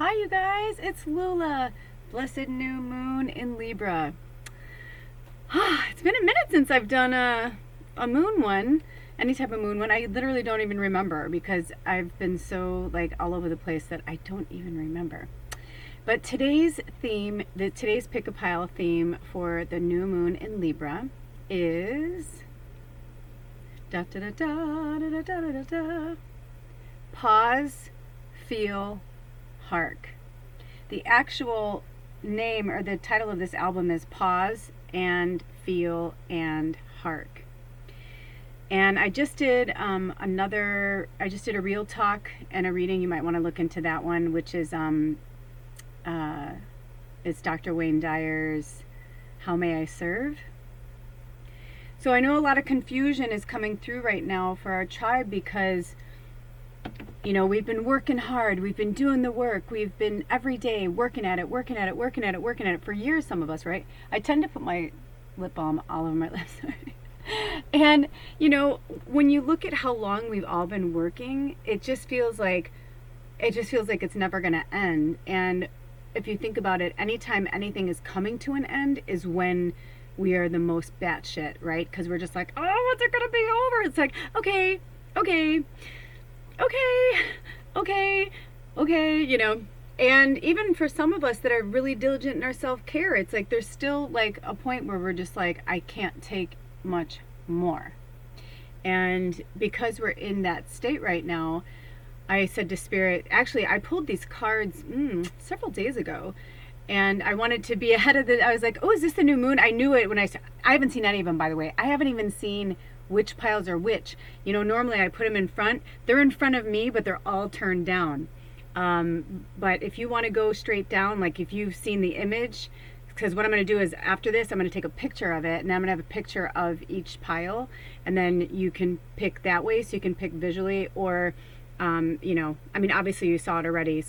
Hi, you guys. It's Lula. Blessed new moon in Libra. It's been a minute since I've done a moon one, any type of moon one. I literally don't even remember because I've been so like all over the place that I don't even remember. But today's theme, today's pick-a-pile theme for the new moon in Libra is da da da da da da da da da. Pause, feel, hark. The actual name or the title of this album is Pause and Feel and Hark. And I just did a real talk and a reading. You might want to look into that one, which is it's Dr. Wayne Dyer's How May I Serve? So I know a lot of confusion is coming through right now for our tribe because we've been working hard. We've been doing the work. We've been every day working at it for years, some of us, right? I tend to put my lip balm all over my lips. And, when you look at how long we've all been working, it just feels like it's never going to end. And if you think about it, anytime anything is coming to an end is when we are the most batshit, right? Because we're just like, oh, what's it going to be over? It's like, okay, and even for some of us that are really diligent in our self-care, it's like there's still like a point where we're just like, I can't take much more. And because we're in that state right now, I said to Spirit, actually I pulled these cards several days ago, and I wanted to be ahead of I was like, oh, is this the new moon? I knew it when I haven't seen any of them, by the way. I haven't even seen which piles are which. Normally I put them in front. They're in front of me, but they're all turned down. But if you want to go straight down, like if you've seen the image, because what I'm going to do is after this, I'm going to take a picture of it, and I'm going to have a picture of each pile, and then you can pick that way, so you can pick visually, or, obviously you saw it already,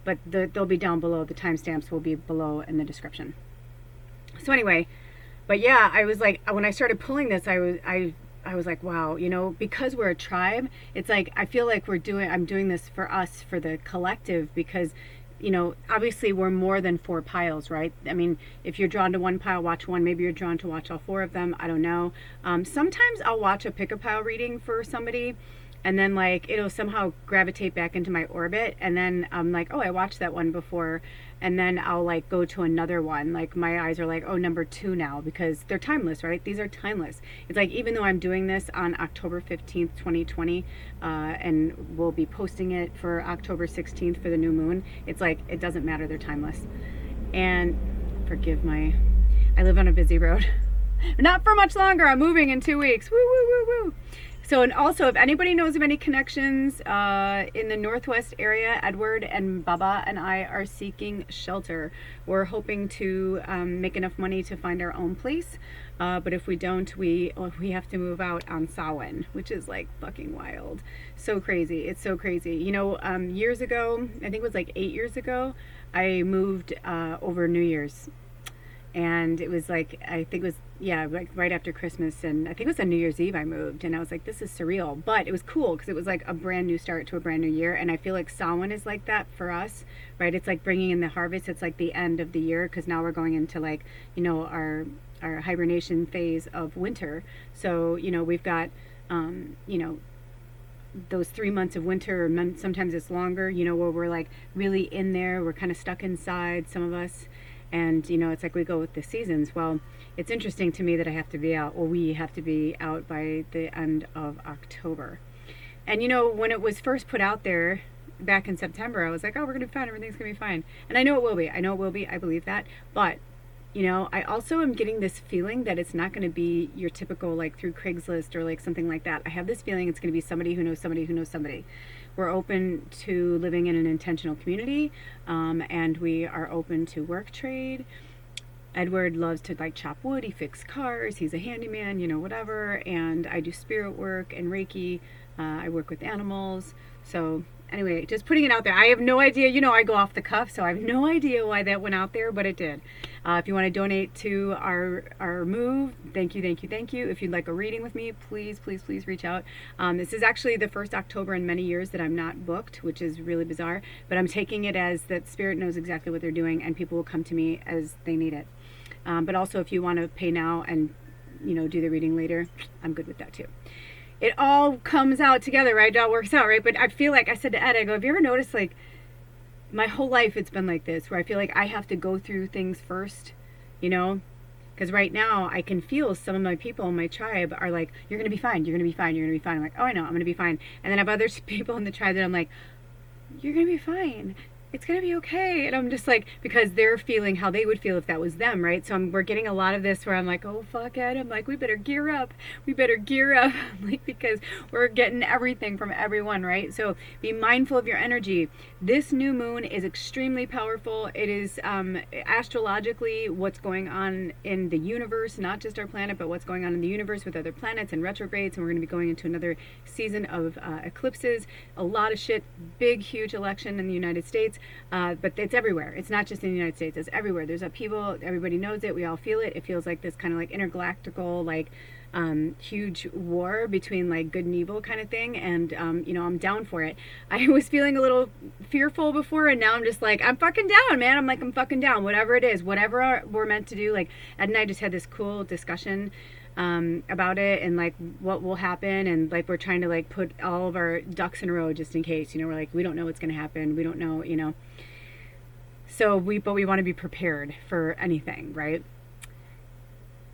but they'll be down below. The timestamps will be below in the description. So anyway, but yeah, I was like, when I started pulling this, I was like, wow, because we're a tribe, it's like, I feel like I'm doing this for us, for the collective, because, obviously we're more than 4 piles, right? I mean, if you're drawn to one pile, watch one. Maybe you're drawn to watch all 4 of them. I don't know. Sometimes I'll watch a pick-a-pile reading for somebody, and then like it'll somehow gravitate back into my orbit, and then I'm like, oh, I watched that one before, and then I'll like go to another one. Like my eyes are like, oh, number 2 now, because they're timeless, right? These are timeless. It's like, even though I'm doing this on October 15th 2020, and we'll be posting it for October 16th for the new moon, it's like, it doesn't matter, they're timeless. And I live on a busy road. Not for much longer. I'm moving in 2 weeks. Woo woo woo woo. So, and also, if anybody knows of any connections in the Northwest area, Edward and Baba and I are seeking shelter. We're hoping to make enough money to find our own place. But if we don't, we have to move out on Samhain, which is like fucking wild. So crazy. It's so crazy. Years ago, I think it was like 8 years ago, I moved over New Year's. And it was like, I think it was, like right after Christmas, and I think it was on New Year's Eve I moved, and I was like, this is surreal. But it was cool because it was like a brand new start to a brand new year, and I feel like Samhain is like that for us, right? It's like bringing in the harvest. It's like the end of the year, because now we're going into like, our hibernation phase of winter. So, we've got, those 3 months of winter, or sometimes it's longer, where we're like really in there. We're kind of stuck inside, some of us. And, it's like we go with the seasons. Well, it's interesting to me that I have to be out, or we have to be out by the end of October. And, when it was first put out there back in September, I was like, oh, we're going to be fine. Everything's going to be fine. And I know it will be. I believe that. But, I also am getting this feeling that it's not going to be your typical, like through Craigslist or like something like that. I have this feeling it's going to be somebody who knows somebody who knows somebody. We're open to living in an intentional community, and we are open to work trade. Edward loves to like chop wood. He fixes cars. He's a handyman, whatever. And I do spirit work and Reiki. I work with animals. So anyway, just putting it out there. I have no idea, I go off the cuff, so I have no idea why that went out there, but it did. If you want to donate to our move, thank you, thank you, thank you. If you'd like a reading with me, please, please, please reach out. This is actually the first October in many years that I'm not booked, which is really bizarre, but I'm taking it as that Spirit knows exactly what they're doing, and people will come to me as they need it. But also, if you want to pay now and do the reading later, I'm good with that too. It all comes out together, right? It all works out, right? But I feel like I said to Ed, I go, have you ever noticed, like, my whole life it's been like this, where I feel like I have to go through things first, because right now I can feel some of my people in my tribe are like, you're going to be fine, you're going to be fine, you're going to be fine. I'm like, oh, I know, I'm going to be fine. And then I have other people in the tribe that I'm like, you're going to be fine. It's going to be okay. And I'm just like, because they're feeling how they would feel if that was them, right? So we're getting a lot of this where I'm like, oh, fuck it. I'm like, we better gear up. We better gear up. Like, because we're getting everything from everyone, right? So be mindful of your energy. This new moon is extremely powerful. It is astrologically what's going on in the universe, not just our planet, but what's going on in the universe with other planets and retrogrades. And we're going to be going into another season of eclipses. A lot of shit. Big, huge election in the United States. But it's everywhere. It's not just in the United States. It's everywhere. There's upheaval. Everybody knows it. We all feel it. It feels like this kind of like intergalactical, like huge war between like good and evil kind of thing. And I'm down for it. I was feeling a little fearful before, and now I'm just like, I'm fucking down, man. I'm fucking down. Whatever it is, whatever we're meant to do. Like Ed and I just had this cool discussion about it, and like what will happen, and like we're trying to like put all of our ducks in a row just in case, we're like, we don't know what's going to happen, we don't know, so we want to be prepared for anything, right?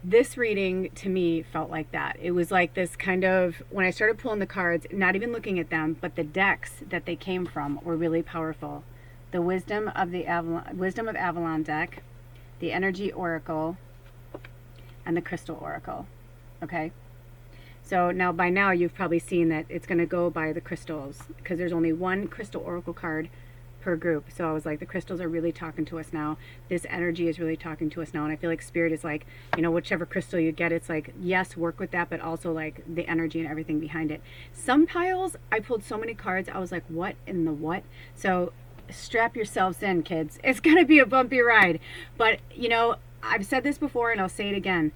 This reading to me felt like that. It was like this kind of, when I started pulling the cards, not even looking at them, but the decks that they came from were really powerful. The Wisdom of Avalon deck, the Energy Oracle, and the Crystal Oracle. Okay, so by now you've probably seen that it's going to go by the crystals, because there's only one Crystal Oracle card per group. So I was like, the crystals are really talking to us now. This energy is really talking to us now, and I feel like Spirit is like, whichever crystal you get, it's like, yes, work with that, but also like the energy and everything behind it. Some piles, I pulled so many cards, I was like, what in the what? So strap yourselves in, kids. It's going to be a bumpy ride, but I've said this before and I'll say it again.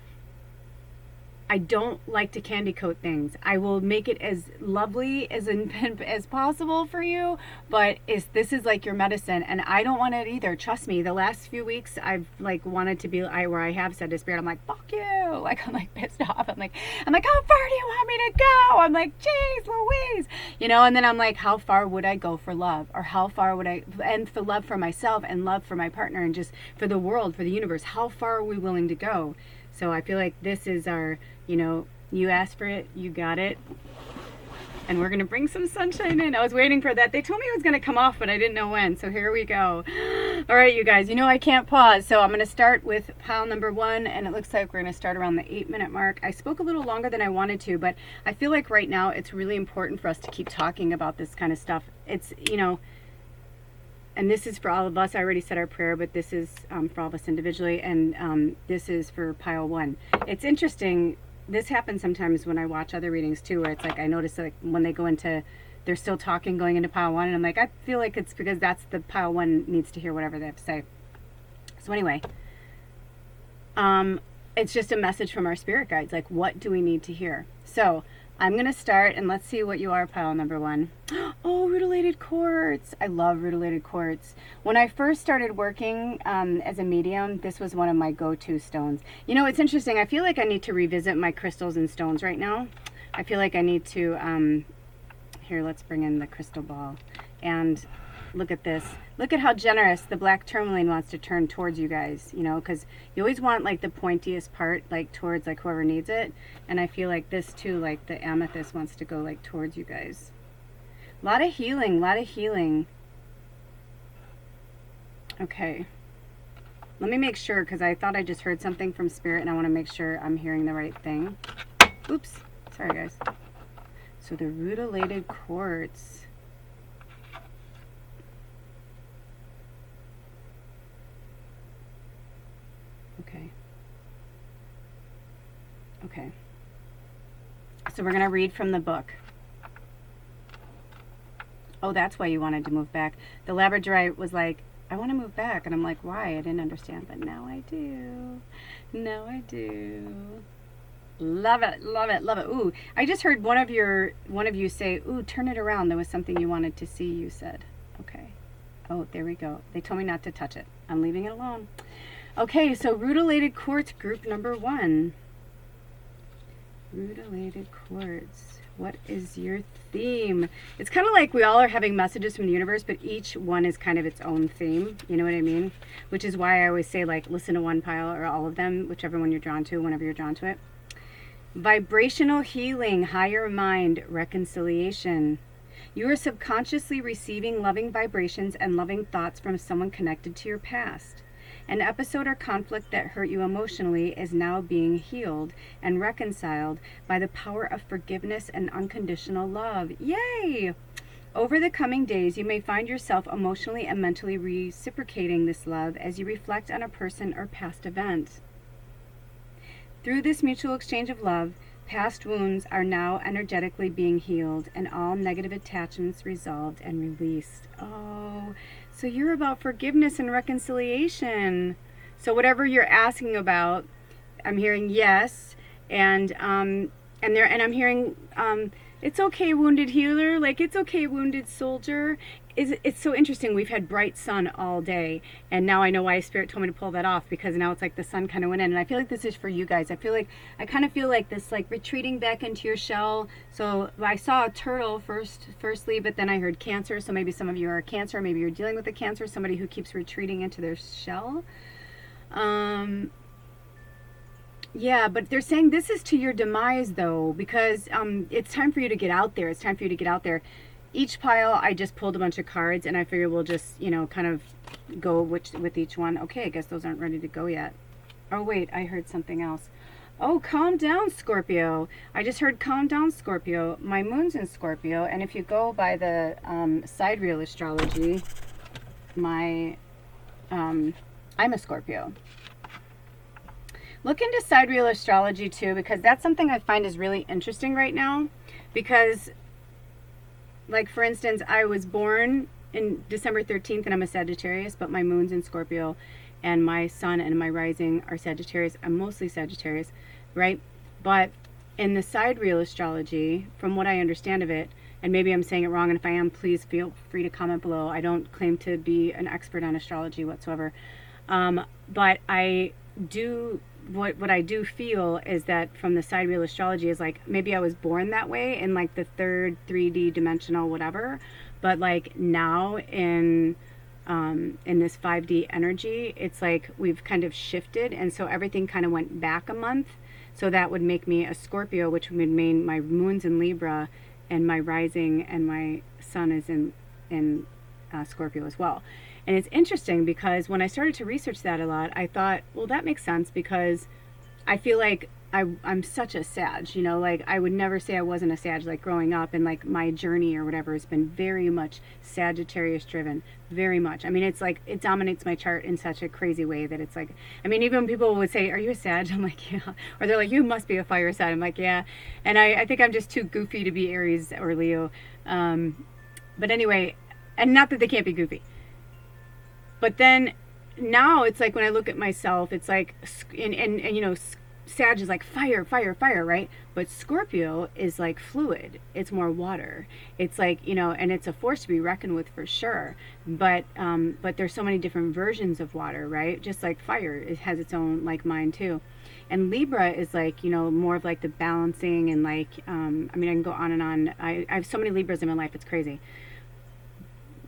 I don't like to candy coat things. I will make it as lovely as possible for you, but this is like your medicine, and I don't want it either. Trust me, the last few weeks I've like wanted to be where I have said to Spirit, I'm like, fuck you. Like, I'm like pissed off. I'm like, how far do you want me to go? I'm like, jeez Louise. And then I'm like, how far would I go for love? Or how far would I, and for love for myself and love for my partner and just for the world, for the universe, how far are we willing to go? So I feel like this is our, you asked for it, you got it. And we're going to bring some sunshine in. I was waiting for that. They told me it was going to come off, but I didn't know when. So here we go. All right, you guys, I can't pause. So I'm going to start with pile number 1. And it looks like we're going to start around the 8-minute mark. I spoke a little longer than I wanted to, but I feel like right now it's really important for us to keep talking about this kind of stuff. It's, and this is for all of us. I already said our prayer, but this is for all of us individually, and this is for pile 1. It's interesting. This happens sometimes when I watch other readings too, where it's like I notice like when they go into, they're still talking going into pile 1, and I'm like, I feel like it's because that's the pile 1 needs to hear whatever they have to say. So anyway, it's just a message from our spirit guides. Like, what do we need to hear? So I'm going to start, and let's see what you are, pile number 1. Oh, Rutilated Quartz. I love Rutilated Quartz. When I first started working as a medium, this was one of my go-to stones. It's interesting. I feel like I need to revisit my crystals and stones right now. I feel like I need to, here, let's bring in the crystal ball. And look at this. Look at how generous the black tourmaline wants to turn towards you guys, because you always want like the pointiest part like towards like whoever needs it. And I feel like this too, like the amethyst wants to go like towards you guys. A lot of healing. Okay. Let me make sure, because I thought I just heard something from Spirit, and I want to make sure I'm hearing the right thing. Oops. Sorry, guys. So the Rutilated Quartz. Okay. So we're going to read from the book. Oh, that's why you wanted to move back. The Labradorite was like, I want to move back. And I'm like, why? I didn't understand, but now I do. Now I do. Love it, love it, love it. Ooh, I just heard one of you say, ooh, turn it around. There was something you wanted to see, you said. Okay. Oh, there we go. They told me not to touch it. I'm leaving it alone. Okay, so Rutilated Quartz group number 1. Rutilated Quartz. What is your theme? It's kind of like we all are having messages from the universe, but each one is kind of its own theme. You know what I mean? Which is why I always say, like, listen to one pile or all of them, whichever one you're drawn to, whenever you're drawn to it. Vibrational healing, higher mind, reconciliation. You are subconsciously receiving loving vibrations and loving thoughts from someone connected to your past. An episode or conflict that hurt you emotionally is now being healed and reconciled by the power of forgiveness and unconditional love. Yay! Over the coming days, you may find yourself emotionally and mentally reciprocating this love as you reflect on a person or past event. Through this mutual exchange of love, past wounds are now energetically being healed and all negative attachments resolved and released. Oh, so you're about forgiveness and reconciliation. So whatever you're asking about, I'm hearing yes, and I'm hearing it's okay, wounded healer. Like, it's okay, wounded soldier. It's so interesting. We've had bright sun all day, and now I know why Spirit told me to pull that off, because now it's like the sun kind of went in, and I feel like this is for you guys. I kind of feel like this, like retreating back into your shell. So I saw a turtle firstly, but then I heard Cancer. So maybe some of you are Cancer, maybe you're dealing with a Cancer, somebody who keeps retreating into their shell. Yeah, but they're saying this is to your demise, though, because it's time for you to get out there. It's time for you to get out there. Each pile, I just pulled a bunch of cards, and I figure we'll just, kind of go with each one. Okay, I guess those aren't ready to go yet. Oh, wait, I heard something else. Oh, calm down, Scorpio. I just heard calm down, Scorpio. My moon's in Scorpio, and if you go by the sidereal astrology, I'm a Scorpio. Look into sidereal astrology, too, because that's something I find is really interesting right now, because... like, for instance, I was born in December 13th, and I'm a Sagittarius, but my moon's in Scorpio, and my sun and my rising are Sagittarius. I'm mostly Sagittarius, right? But in the sidereal astrology, from what I understand of it, and maybe I'm saying it wrong, and if I am, please feel free to comment below. I don't claim to be an expert on astrology whatsoever. But I do... What I do feel is that from the sidereal astrology is like, maybe I was born that way in like the third 3D dimensional whatever, but like now in this 5D energy, it's like we've kind of shifted, and so everything kind of went back a month. So that would make me a Scorpio, which would mean my moon's in Libra, and my rising and my sun is in Scorpio as well. And it's interesting because when I started to research that a lot, I thought, well, that makes sense, because I feel like I'm such a Sag, like I would never say I wasn't a Sag, like growing up, and like my journey or whatever has been very much Sagittarius driven, very much. I mean, it's like it dominates my chart in such a crazy way that it's like, I mean, even people would say, are you a Sag? I'm like, yeah. Or they're like, you must be a fire sign. I'm like, yeah. And I think I'm just too goofy to be Aries or Leo. But anyway, and not that they can't be goofy. But then now it's like when I look at myself, it's like, and Sag is like fire, fire, fire, right? But Scorpio is like fluid. It's more water. It's like, and it's a force to be reckoned with for sure. But there's so many different versions of water, right? Just like fire, it has its own like mind too. And Libra is like, more of like the balancing and like, I can go on and on. I have so many Libras in my life, it's crazy.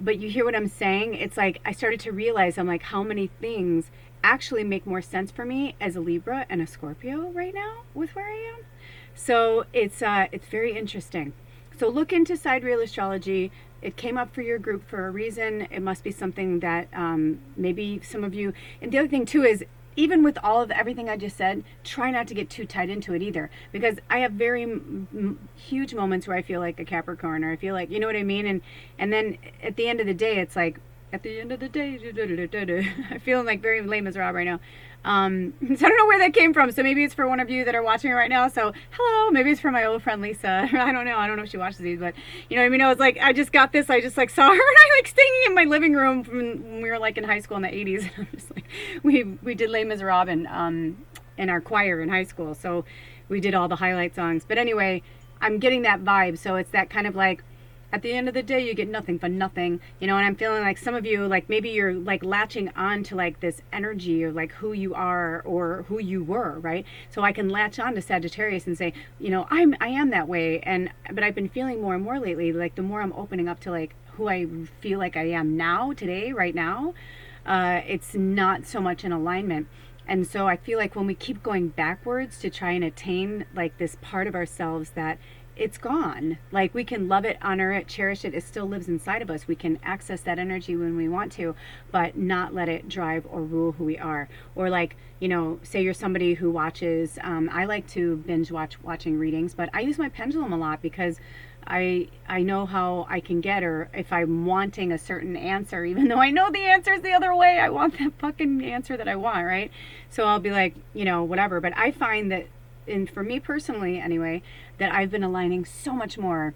But you hear what I'm saying? It's like I started to realize, I'm like, how many things actually make more sense for me as a Libra and a Scorpio right now with where I am. So it's very interesting. So look into sidereal astrology. It came up for your group for a reason. It must be something that maybe some of you... And the other thing too is, even with all of everything I just said, try not to get too tied into it either, because I have very huge moments where I feel like a Capricorn, or I feel like, you know what I mean? And then at the end of the day, it's like, At the end of the day, I'm feeling like very lame as Rob right now. So I don't know where that came from. So maybe it's for one of you that are watching it right now. So hello, maybe it's for my old friend Lisa. I don't know. I don't know if she watches these, but you know what I mean? I was like, I just got this. I just like saw her and I like singing in my living room from when we were like in high school in the 80s. And I'm just like, we did Les Miserables in our choir in high school. So we did all the highlight songs. But anyway, I'm getting that vibe. So it's that kind of like, at the end of the day, you get nothing for nothing, you know, and I'm feeling like some of you, like maybe you're like latching on to like this energy of like who you are or who you were, right? So I can latch on to Sagittarius and say, you know, I am that way. But I've been feeling more and more lately, like the more I'm opening up to like who I feel like I am now, today, right now, it's not so much in alignment. And so I feel like when we keep going backwards to try and attain like this part of ourselves that it's gone. Like we can love it, honor it, cherish it. It still lives inside of us. We can access that energy when we want to, but not let it drive or rule who we are. Or like, you know, say you're somebody who watches, I like to binge watching readings, but I use my pendulum a lot because I know how I can get, or if I'm wanting a certain answer, even though I know the answer is the other way, I want that fucking answer that I want, right? So I'll be like, you know, whatever. But I find that, and for me personally anyway, that I've been aligning so much more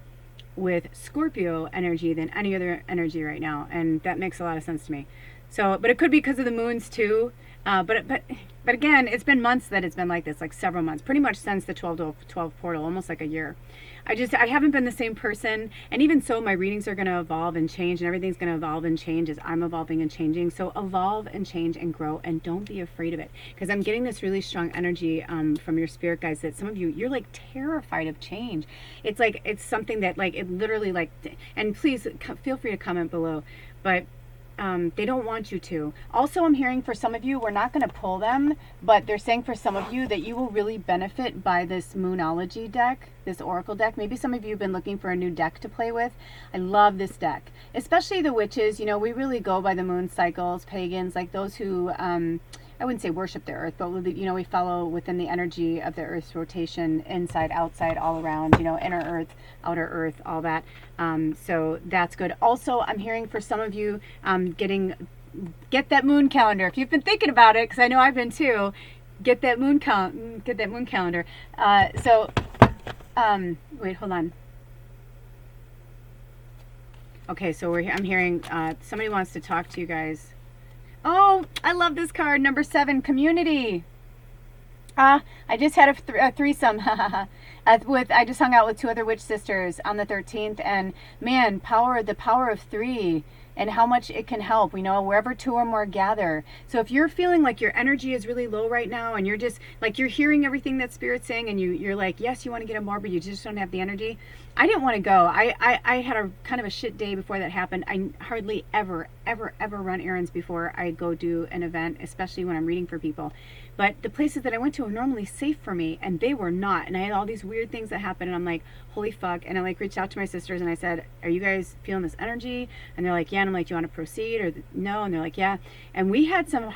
with Scorpio energy than any other energy right now, and that makes a lot of sense to me. So, but it could be because of the moons too. But again, it's been months that it's been like this, like several months, pretty much since the 12 to 12 portal, almost like a year. I haven't been the same person, and even so, my readings are going to evolve and change, and everything's going to evolve and change as I'm evolving and changing. So evolve and change and grow, and don't be afraid of it, because I'm getting this really strong energy from your spirit guides that some of you, you're like terrified of change. It's like, it's something that like, it literally like, and please feel free to comment below, but they don't want you to. Also, I'm hearing for some of you, we're not going to pull them, but they're saying for some of you that you will really benefit by this Moonology deck, this Oracle deck. Maybe some of you have been looking for a new deck to play with. I love this deck, especially the witches. You know, we really go by the moon cycles, pagans, like those who, I wouldn't say worship the earth, but you know, we follow within the energy of the earth's rotation, inside, outside, all around, you know, inner earth, outer earth, all that. So that's good. Also, I'm hearing for some of you, get that moon calendar. If you've been thinking about it, because I know I've been too, get that moon calendar. Wait, hold on. Okay, so I'm hearing somebody wants to talk to you guys. Oh, I love this card, number 7, community. I just had a threesome. I just hung out with 2 other witch sisters on the 13th, and man, the power of 3 and how much it can help. We know wherever 2 or more gather. So if you're feeling like your energy is really low right now, and you're just like, you're hearing everything that Spirit's saying, and you're like, yes, you want to get on more, but you just don't have the energy. I didn't want to go. I had a kind of a shit day before that happened. I hardly ever run errands before I go do an event, especially when I'm reading for people. But the places that I went to are normally safe for me, and they were not. And I had all these weird things that happened, and I'm like, holy fuck. And I like reached out to my sisters and I said, are you guys feeling this energy? And they're like, yeah. And I'm like, do you want to proceed or no? And they're like, yeah. And we had some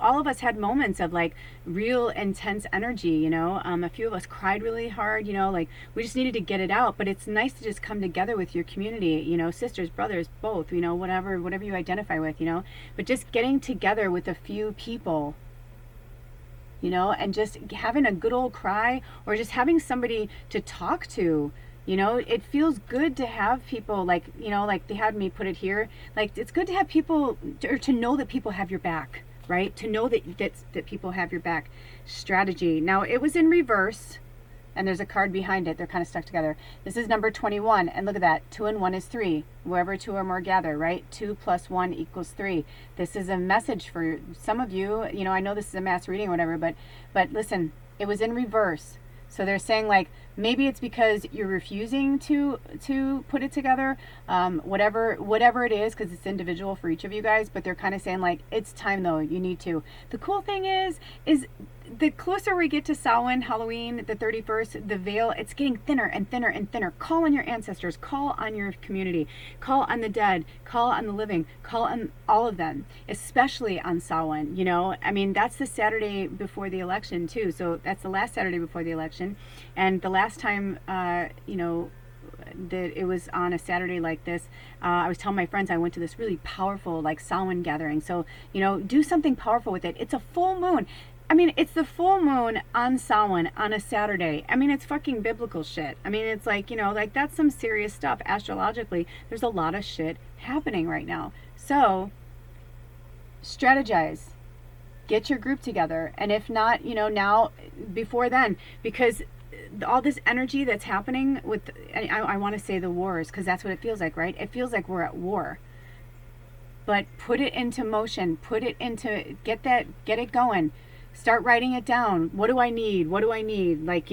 all of us had moments of like real intense energy, you know. A few of us cried really hard, you know, like we just needed to get it out. But it's nice to just come together with your community, you know, sisters, brothers, both, you know, whatever you identify with, you know. But just getting together with a few people, you know, and just having a good old cry, or just having somebody to talk to, you know. It feels good to have people, like, you know, like they had me put it here, like it's good to have people, or to know that people have your back, right? To know that people have your back. Strategy. Now it was in reverse, and there's a card behind it. They're kind of stuck together. This is number 21, and look at that. 2 and 1 is 3. Wherever 2 or more gather, right? 2 plus 1 equals 3. This is a message for some of you. You know, I know this is a mass reading or whatever, but listen, it was in reverse. So they're saying like, maybe it's because you're refusing to put it together, whatever it is, because it's individual for each of you guys. But they're kind of saying like, it's time though, you need to. The cool thing is the closer we get to Samhain, Halloween, the 31st, the veil, it's getting thinner and thinner and thinner. Call on your ancestors, call on your community, call on the dead, call on the living, call on all of them, especially on Samhain, you know. I mean, that's the Saturday before the election too. So that's the last Saturday before the election. And the last time, you know, that it was on a Saturday like this. I was telling my friends I went to this really powerful like Samhain gathering. So, do something powerful with it. It's a full moon. I mean, it's the full moon on Samhain on a Saturday. I mean, it's fucking biblical shit. I mean, it's like, like that's some serious stuff. Astrologically, there's a lot of shit happening right now. So, strategize. Get your group together. And if not, now, before then, because all this energy that's happening with, I want to say the wars, because that's what it feels like, right? It feels like we're at war. But put it into motion. Get it going. Start writing it down. What do I need? What do I need? Like,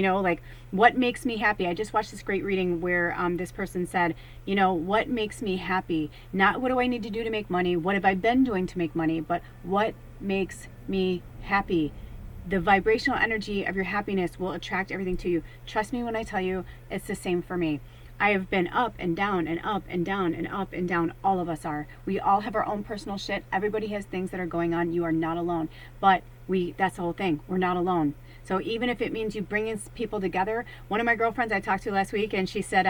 what makes me happy? I just watched this great reading where this person said, what makes me happy? Not what do I need to do to make money? What have I been doing to make money? But what makes me happy? The vibrational energy of your happiness will attract everything to you. Trust me when I tell you, it's the same for me. I have been up and down and up and down and up and down. All of us are. We all have our own personal shit. Everybody has things that are going on. You are not alone. But that's the whole thing. We're not alone. So even if it means you bringing people together, one of my girlfriends I talked to last week, and she said,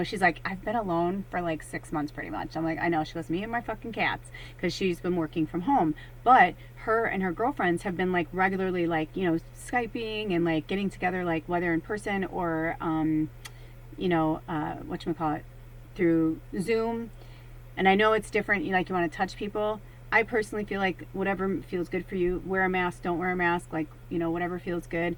she's like, I've been alone for like 6 months pretty much. I'm like, I know. She goes, me and my fucking cats, because she's been working from home. But her and her girlfriends have been like regularly like, Skyping and like getting together, like whether in person or, whatchamacallit, through Zoom. And I know it's different. You want to touch people. I personally feel like whatever feels good for you, wear a mask, don't wear a mask, like, whatever feels good.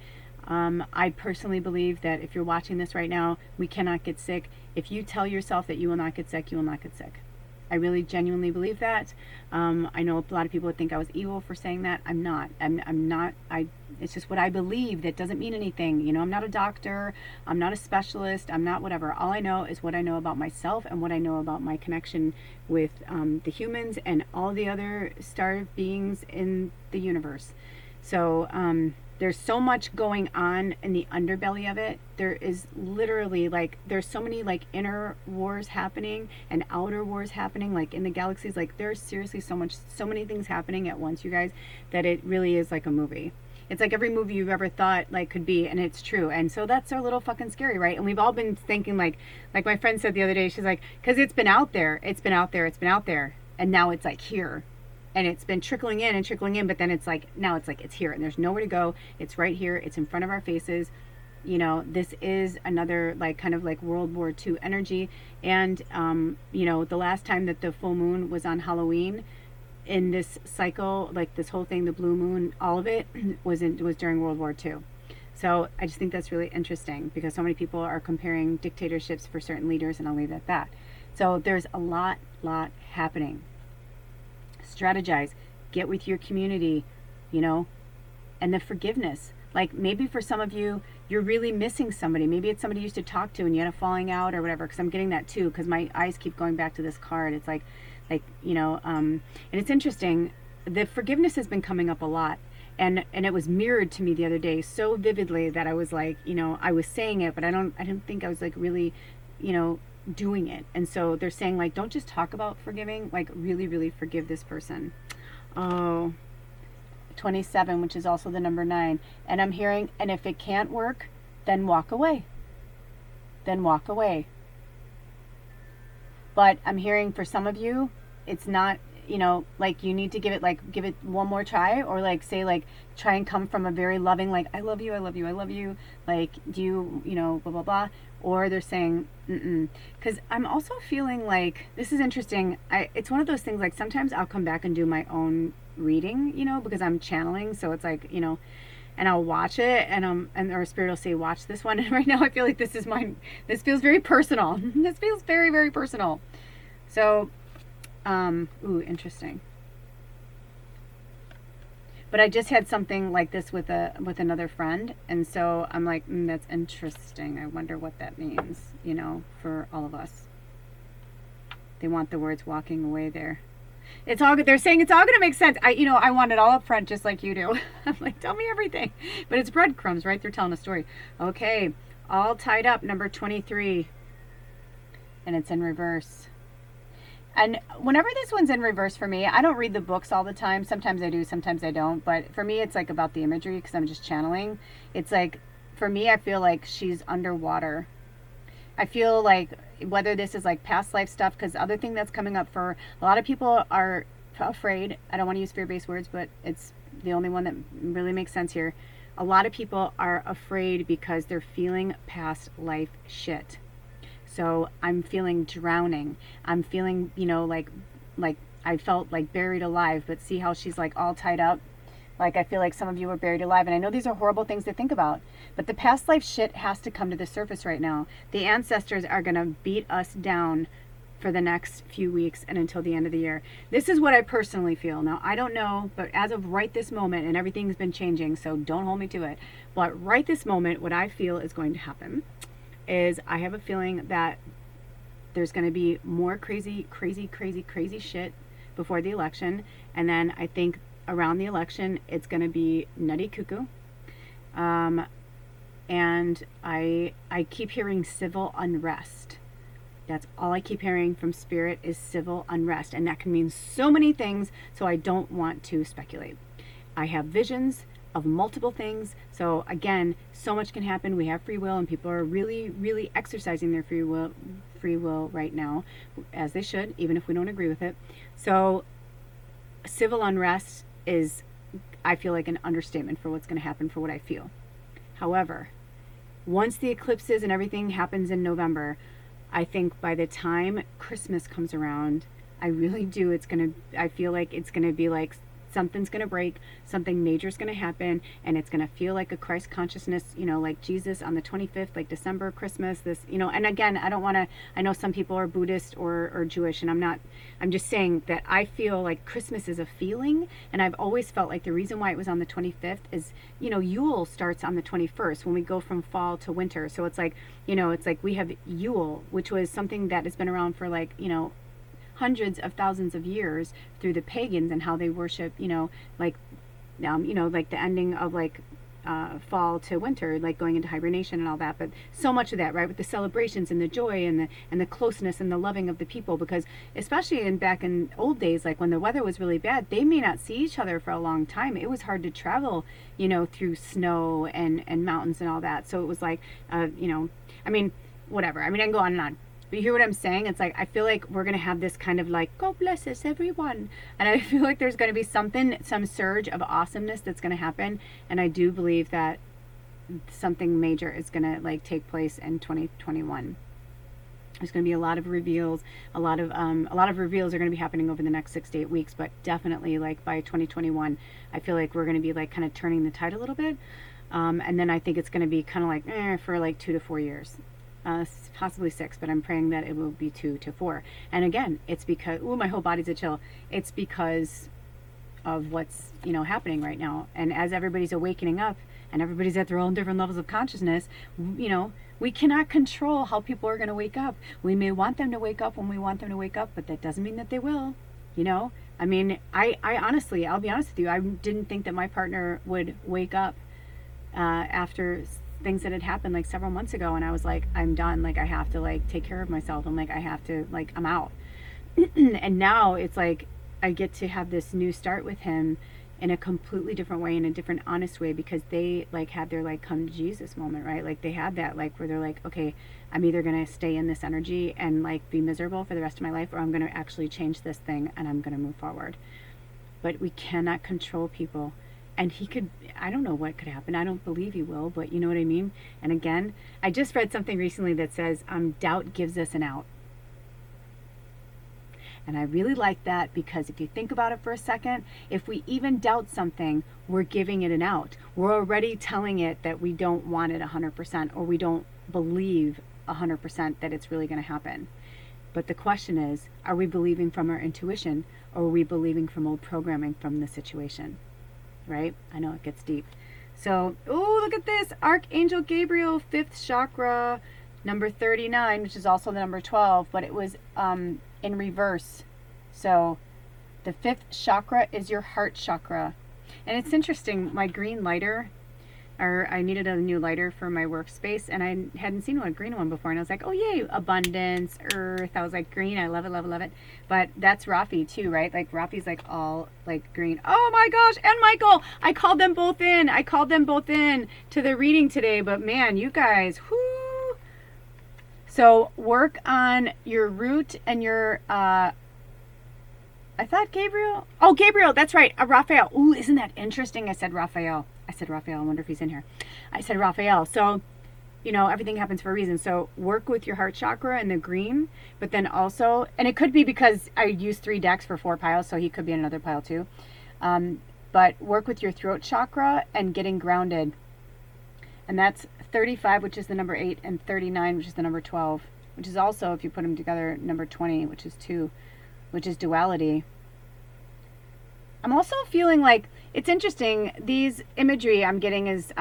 I personally believe that if you're watching this right now, we cannot get sick. If you tell yourself that you will not get sick, you will not get sick. I really genuinely believe that. I know a lot of people would think I was evil for saying that. I'm not. I'm not. It's just what I believe. That doesn't mean anything. I'm not a doctor. I'm not a specialist. I'm not whatever. All I know is what I know about myself and what I know about my connection with the humans and all the other star beings in the universe. So there's so much going on in the underbelly of it. There is literally there's so many inner wars happening and outer wars happening in the galaxies. There's seriously so many things happening at once, you guys, that it really is like a movie. It's like every movie you've ever thought could be, and it's true. And so that's a little fucking scary, right? And we've all been thinking like my friend said the other day, she's like, because it's been out there, and now it's here. And it's been trickling in, but then it's now it's here, and there's nowhere to go. It's right here. It's in front of our faces. This is another kind of World War II energy. And, the last time that the full moon was on Halloween in this cycle, this whole thing, the blue moon, all of it was during World War II. So I just think that's really interesting because so many people are comparing dictatorships for certain leaders, and I'll leave it at that. So there's a lot happening. Strategize, get with your community, and the forgiveness. Maybe for some of you, you're really missing somebody. Maybe it's somebody you used to talk to and you had a falling out or whatever, because I'm getting that too, because my eyes keep going back to this card. It's and it's interesting. The forgiveness has been coming up a lot. And it was mirrored to me the other day so vividly that I was I was saying it, but I didn't think I was really, doing it. And so they're saying don't just talk about forgiving, really, really forgive this person. 27, which is also the number 9. And I'm hearing, and if it can't work, then walk away. But I'm hearing for some of you, it's not, you need to give it one more try, or say try and come from a very loving, I love you, do you, blah, blah, blah. Or they're saying, because I'm also feeling this is interesting. It's one of those things, sometimes I'll come back and do my own reading, because I'm channeling. So it's and I'll watch it and our spirit will say, watch this one. And right now I feel like this feels very personal. This feels very, very personal. So, interesting. But I just had something like this with another friend, and so I'm like, that's interesting. I wonder what that means, for all of us. They want the words walking away there. It's all good. They're saying it's all going to make sense. I want it all up front, just like you do. I'm like, tell me everything. But it's breadcrumbs, right? They're telling a story. Okay, all tied up, number 23, and it's in reverse. And whenever this one's in reverse for me, I don't read the books all the time. Sometimes I do, sometimes I don't. But for me, it's about the imagery, because I'm just channeling. It's for me, I feel like she's underwater. I feel like whether this is like past life stuff, because the other thing that's coming up for a lot of people are afraid. I don't want to use fear-based words, but it's the only one that really makes sense here. A lot of people are afraid because they're feeling past life shit. So I'm feeling drowning. I'm feeling, like I felt like buried alive, but see how she's like all tied up? Like I feel like some of you were buried alive, and I know these are horrible things to think about, but the past life shit has to come to the surface right now. The ancestors are going to beat us down for the next few weeks and until the end of the year. This is what I personally feel. Now, I don't know, but as of right this moment, and everything's been changing, so don't hold me to it, but right this moment, what I feel is going to happen is I have a feeling that there's going to be more crazy shit before the election, and then I think around the election it's going to be nutty cuckoo. And I keep hearing civil unrest. That's all I keep hearing from Spirit is civil unrest, and that can mean so many things, so I don't want to speculate. I have visions of multiple things, so again, so much can happen. We have free will, and people are really exercising their free will right now, as they should, even if we don't agree with it. So civil unrest is, I feel like, an understatement for what's going to happen for what I feel. However, once the eclipses and everything happens in November, I think by the time Christmas comes around, I really do, I feel like it's going to be like something's going to break, something major is going to happen, and it's going to feel like a Christ consciousness, like Jesus on the 25th, like December, Christmas, this, and again, I know some people are Buddhist or Jewish, and I'm just saying that I feel like Christmas is a feeling, and I've always felt like the reason why it was on the 25th is, Yule starts on the 21st when we go from fall to winter. So it's like, it's like we have Yule, which was something that has been around for like, hundreds of thousands of years through the pagans and how they worship, like the ending of like fall to winter, like going into hibernation and all that. But so much of that, right, with the celebrations and the joy and the closeness and the loving of the people, because especially back in old days, like when the weather was really bad, they may not see each other for a long time. It was hard to travel, through snow and mountains and all that. So it was like, whatever. I can go on and on. But you hear what I'm saying? It's like, I feel like we're going to have this kind of like, God bless us, everyone. And I feel like there's going to be some surge of awesomeness that's going to happen. And I do believe that something major is going to like take place in 2021. There's going to be a lot of reveals. A lot of reveals are going to be happening over the next 6 to 8 weeks. But definitely like by 2021, I feel like we're going to be like kind of turning the tide a little bit. And then I think it's going to be kind of like for like 2 to 4 years. Possibly 6, but I'm praying that it will be 2 to 4. And again, it's because, my whole body's a chill. It's because of what's, happening right now. And as everybody's awakening up and everybody's at their own different levels of consciousness, we cannot control how people are going to wake up. We may want them to wake up when we want them to wake up, but that doesn't mean that they will, I honestly, I'll be honest with you, I didn't think that my partner would wake up after things that had happened like several months ago, and I was like, I'm done, like I have to like take care of myself, and like I have to, like, I'm out. And now it's like I get to have this new start with him in a completely different way, in a different honest way, because they like had their like come to Jesus moment, right? Like they had that like where they're like, okay, I'm either gonna stay in this energy and like be miserable for the rest of my life, or I'm gonna actually change this thing and I'm gonna move forward. But we cannot control people. And I don't know what could happen. I don't believe he will, but you know what I mean? And again, I just read something recently that says, doubt gives us an out. And I really like that, because if you think about it for a second, if we even doubt something, we're giving it an out. We're already telling it that we don't want it 100%, or we don't believe 100% that it's really going to happen. But the question is, are we believing from our intuition, or are we believing from old programming from the situation? Right? I know it gets deep. So, look at this. Archangel Gabriel, 5th chakra, number 39, which is also the number 12, but it was in reverse. So, the 5th chakra is your heart chakra. And it's interesting, my green lighter, I needed a new lighter for my workspace, and I hadn't seen a green one before, and I was like, oh yay, abundance, earth. I was like, green, I love it, love it, love it. But that's Rafi too, right? Like Rafi's like all like green. Oh my gosh, and Michael, I called them both in to the reading today, but man, you guys, whoo, So work on your root and your, I thought Gabriel. Oh, Gabriel, that's right. Raphael. Ooh, isn't that interesting? I said Raphael. I wonder if he's in here. I said Raphael. So, everything happens for a reason. So work with your heart chakra and the green, but then also, and it could be because I used 3 decks for 4 piles, so he could be in another pile too. But work with your throat chakra and getting grounded. And that's 35, which is the number 8, and 39, which is the number 12, which is also, if you put them together, number 20, which is 2. Which is duality. I'm also feeling like it's interesting. These imagery I'm getting is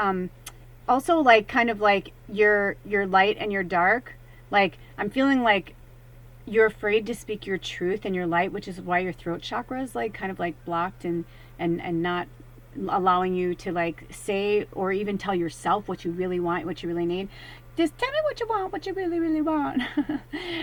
also like kind of like your light and your dark. Like I'm feeling like you're afraid to speak your truth and your light, which is why your throat chakra is like kind of like blocked and not allowing you to like say or even tell yourself what you really want, what you really need. Just tell me what you want, what you really, really want.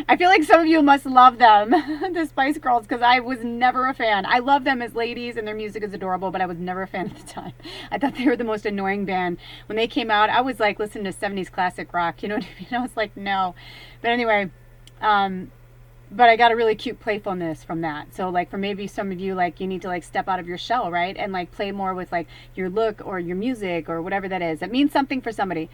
I feel like some of you must love them, the Spice Girls, because I was never a fan. I love them as ladies, and their music is adorable, but I was never a fan at the time. I thought they were the most annoying band. When they came out, I was like listening to 70s classic rock, you know what I mean? I was like, no. But anyway, but I got a really cute playfulness from that. So like for maybe some of you, like you need to like step out of your shell, right? And like play more with like your look or your music or whatever that is. It means something for somebody.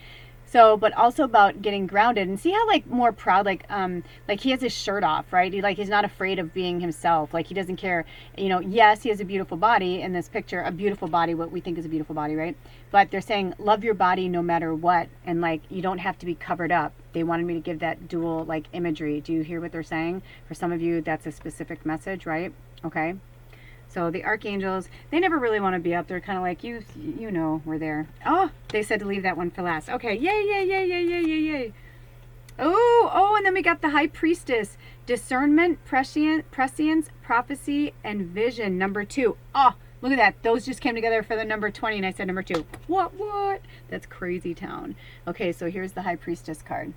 So, but also about getting grounded and see how like more proud, like he has his shirt off, right? He's not afraid of being himself. Like he doesn't care, yes, he has a beautiful body in this picture, a beautiful body, what we think is a beautiful body, right? But they're saying, love your body no matter what. And like, you don't have to be covered up. They wanted me to give that dual like imagery. Do you hear what they're saying? For some of you, that's a specific message, right? Okay. So the archangels, they never really want to be up there, kind of like, we're there. Oh, they said to leave that one for last. Okay, yay, yay, yay, yay, yay, yay, yay. Oh, and then we got the high priestess. Discernment, prescience, prophecy, and vision, number 2. Oh, look at that. Those just came together for the number 20, and I said number 2. What? That's crazy town. Okay, so here's the high priestess card.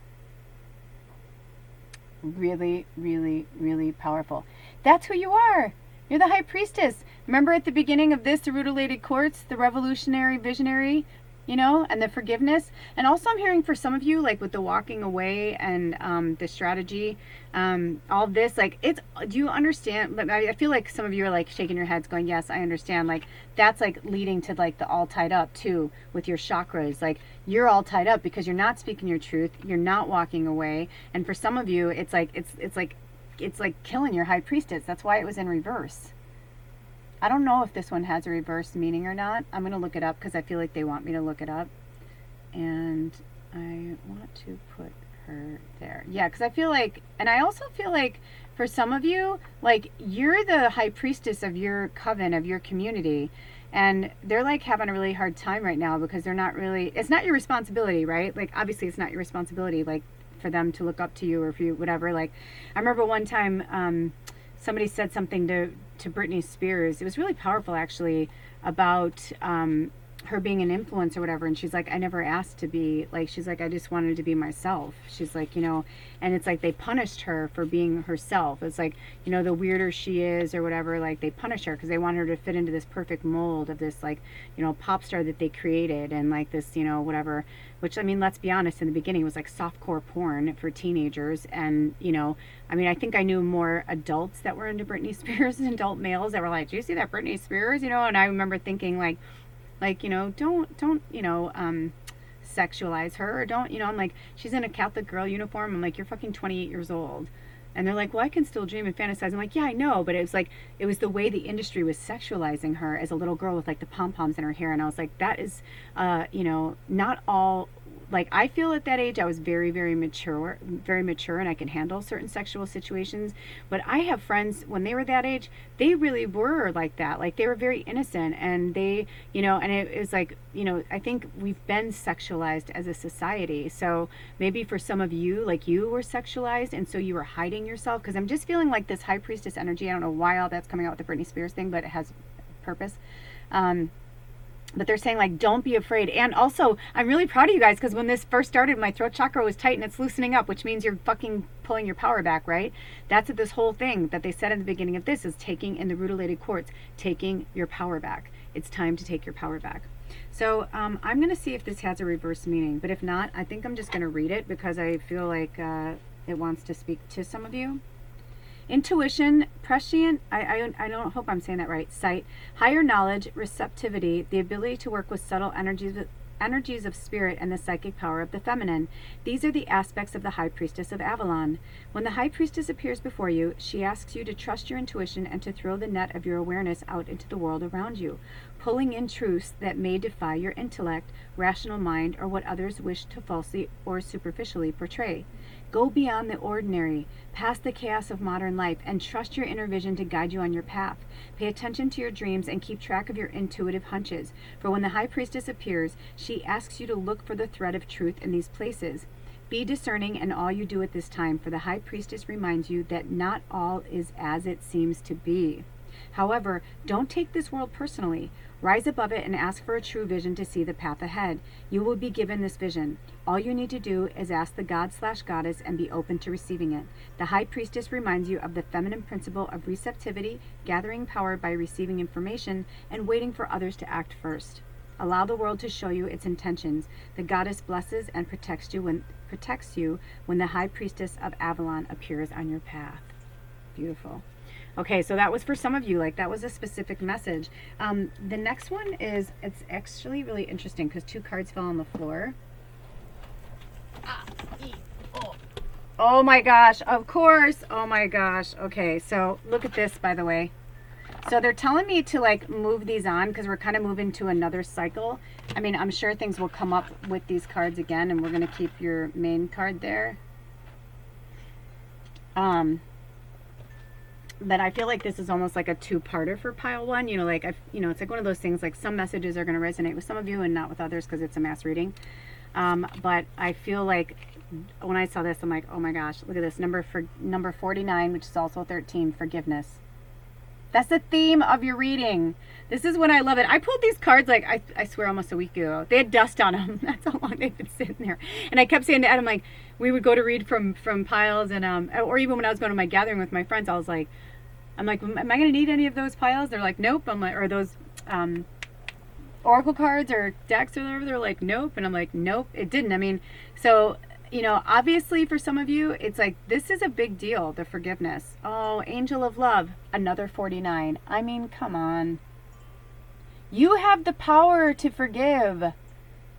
Really, really, really powerful. That's who you are. You're the high priestess. Remember at the beginning of this, the Rutilated Quartz, the revolutionary visionary, and the forgiveness. And also I'm hearing for some of you, like with the walking away and the strategy, all this, like do you understand? I feel like some of you are like shaking your heads going, yes, I understand. Like that's like leading to like the all tied up too with your chakras. Like you're all tied up because you're not speaking your truth. You're not walking away. And for some of you, it's like killing your high priestess. That's why it was in reverse. I don't know if this one has a reverse meaning or not. I'm going to look it up because I feel like they want me to look it up. And I want to put her there. Yeah, because I feel like, and I also feel like for some of you, like you're the high priestess of your coven, of your community. And they're like having a really hard time right now because they're not really, it's not your responsibility, right? Like obviously it's not your responsibility. Like for them to look up to you or for you, whatever. Like I remember one time somebody said something to Britney Spears. It was really powerful actually about her being an influencer or whatever. And she's like, I never asked to be, like, she's like, I just wanted to be myself. She's like, and it's like they punished her for being herself. It's like, the weirder she is or whatever, like they punish her because they want her to fit into this perfect mold of this like, pop star that they created and like this, whatever, which I mean, let's be honest, in the beginning it was like softcore porn for teenagers. And, I think I knew more adults that were into Britney Spears and adult males that were like, do you see that Britney Spears? And I remember thinking like, don't sexualize her or don't, I'm like, she's in a Catholic girl uniform. I'm like, you're fucking 28 years old. And they're like, well, I can still dream and fantasize. I'm like, yeah, I know. But it was like, it was the way the industry was sexualizing her as a little girl with like the pom-poms in her hair. And I was like, that is, not all, like, I feel at that age, I was very, very mature and I can handle certain sexual situations. But I have friends when they were that age, they really were like that. Like they were very innocent and they, and it was like, I think we've been sexualized as a society. So maybe for some of you, like you were sexualized and so you were hiding yourself. Because I'm just feeling like this high priestess energy. I don't know why all that's coming out with the Britney Spears thing, but it has purpose. But they're saying, like, don't be afraid. And also, I'm really proud of you guys, because when this first started, my throat chakra was tight and it's loosening up, which means you're fucking pulling your power back, right? That's what this whole thing that they said in the beginning of this is taking in the Rutilated Quartz, taking your power back. It's time to take your power back. So I'm going to see if this has a reverse meaning. But if not, I think I'm just going to read it because I feel like it wants to speak to some of you. Intuition, prescient, I don't hope I'm saying that right, sight, higher knowledge, receptivity, the ability to work with subtle energies of spirit, and the psychic power of the feminine. These are the aspects of the High Priestess of Avalon. When the High Priestess appears before you, she asks you to trust your intuition and to throw the net of your awareness out into the world around you, pulling in truths that may defy your intellect, rational mind, or what others wish to falsely or superficially portray. Go beyond the ordinary, past the chaos of modern life, and trust your inner vision to guide you on your path. Pay attention to your dreams and keep track of your intuitive hunches. For when the High Priestess appears, she asks you to look for the thread of truth in these places. Be discerning in all you do at this time, for the High Priestess reminds you that not all is as it seems to be. However, don't take this world personally. Rise above it and ask for a true vision to see the path ahead. You will be given this vision. All you need to do is ask the God/goddess and be open to receiving it. The High Priestess reminds you of the feminine principle of receptivity, gathering power by receiving information, and waiting for others to act first. Allow the world to show you its intentions. The goddess blesses and protects you when the High Priestess of Avalon appears on your path. Beautiful. Okay, so that was for some of you, like that was a specific message. The next one is, it's actually really interesting because 2 cards fell on the floor. Oh my gosh, of course. Oh my gosh. Okay, so look at this, by the way. So they're telling me to like move these on because we're kind of moving to another cycle. I mean, I'm sure things will come up with these cards again, and we're going to keep your main card there. But I feel like this is almost like a 2-parter for pile 1. You know, like, it's like one of those things, like some messages are going to resonate with some of you and not with others because it's a mass reading. But I feel like when I saw this, I'm like, oh my gosh, look at this. Number 49, which is also 13, forgiveness. That's the theme of your reading. This is when I love it. I pulled these cards, like, I swear almost a week ago. They had dust on them. That's how long they've been sitting there. And I kept saying to Adam, like, we would go to read from piles, and or even when I was going to my gathering with my friends, I was like, am I going to need any of those piles? They're like, nope. I'm like, or those oracle cards or decks or whatever. They're like, nope. And I'm like, nope, it didn't. I mean, so, obviously for some of you, it's like, this is a big deal, the forgiveness. Oh, angel of love, another 49. I mean, come on. You have the power to forgive.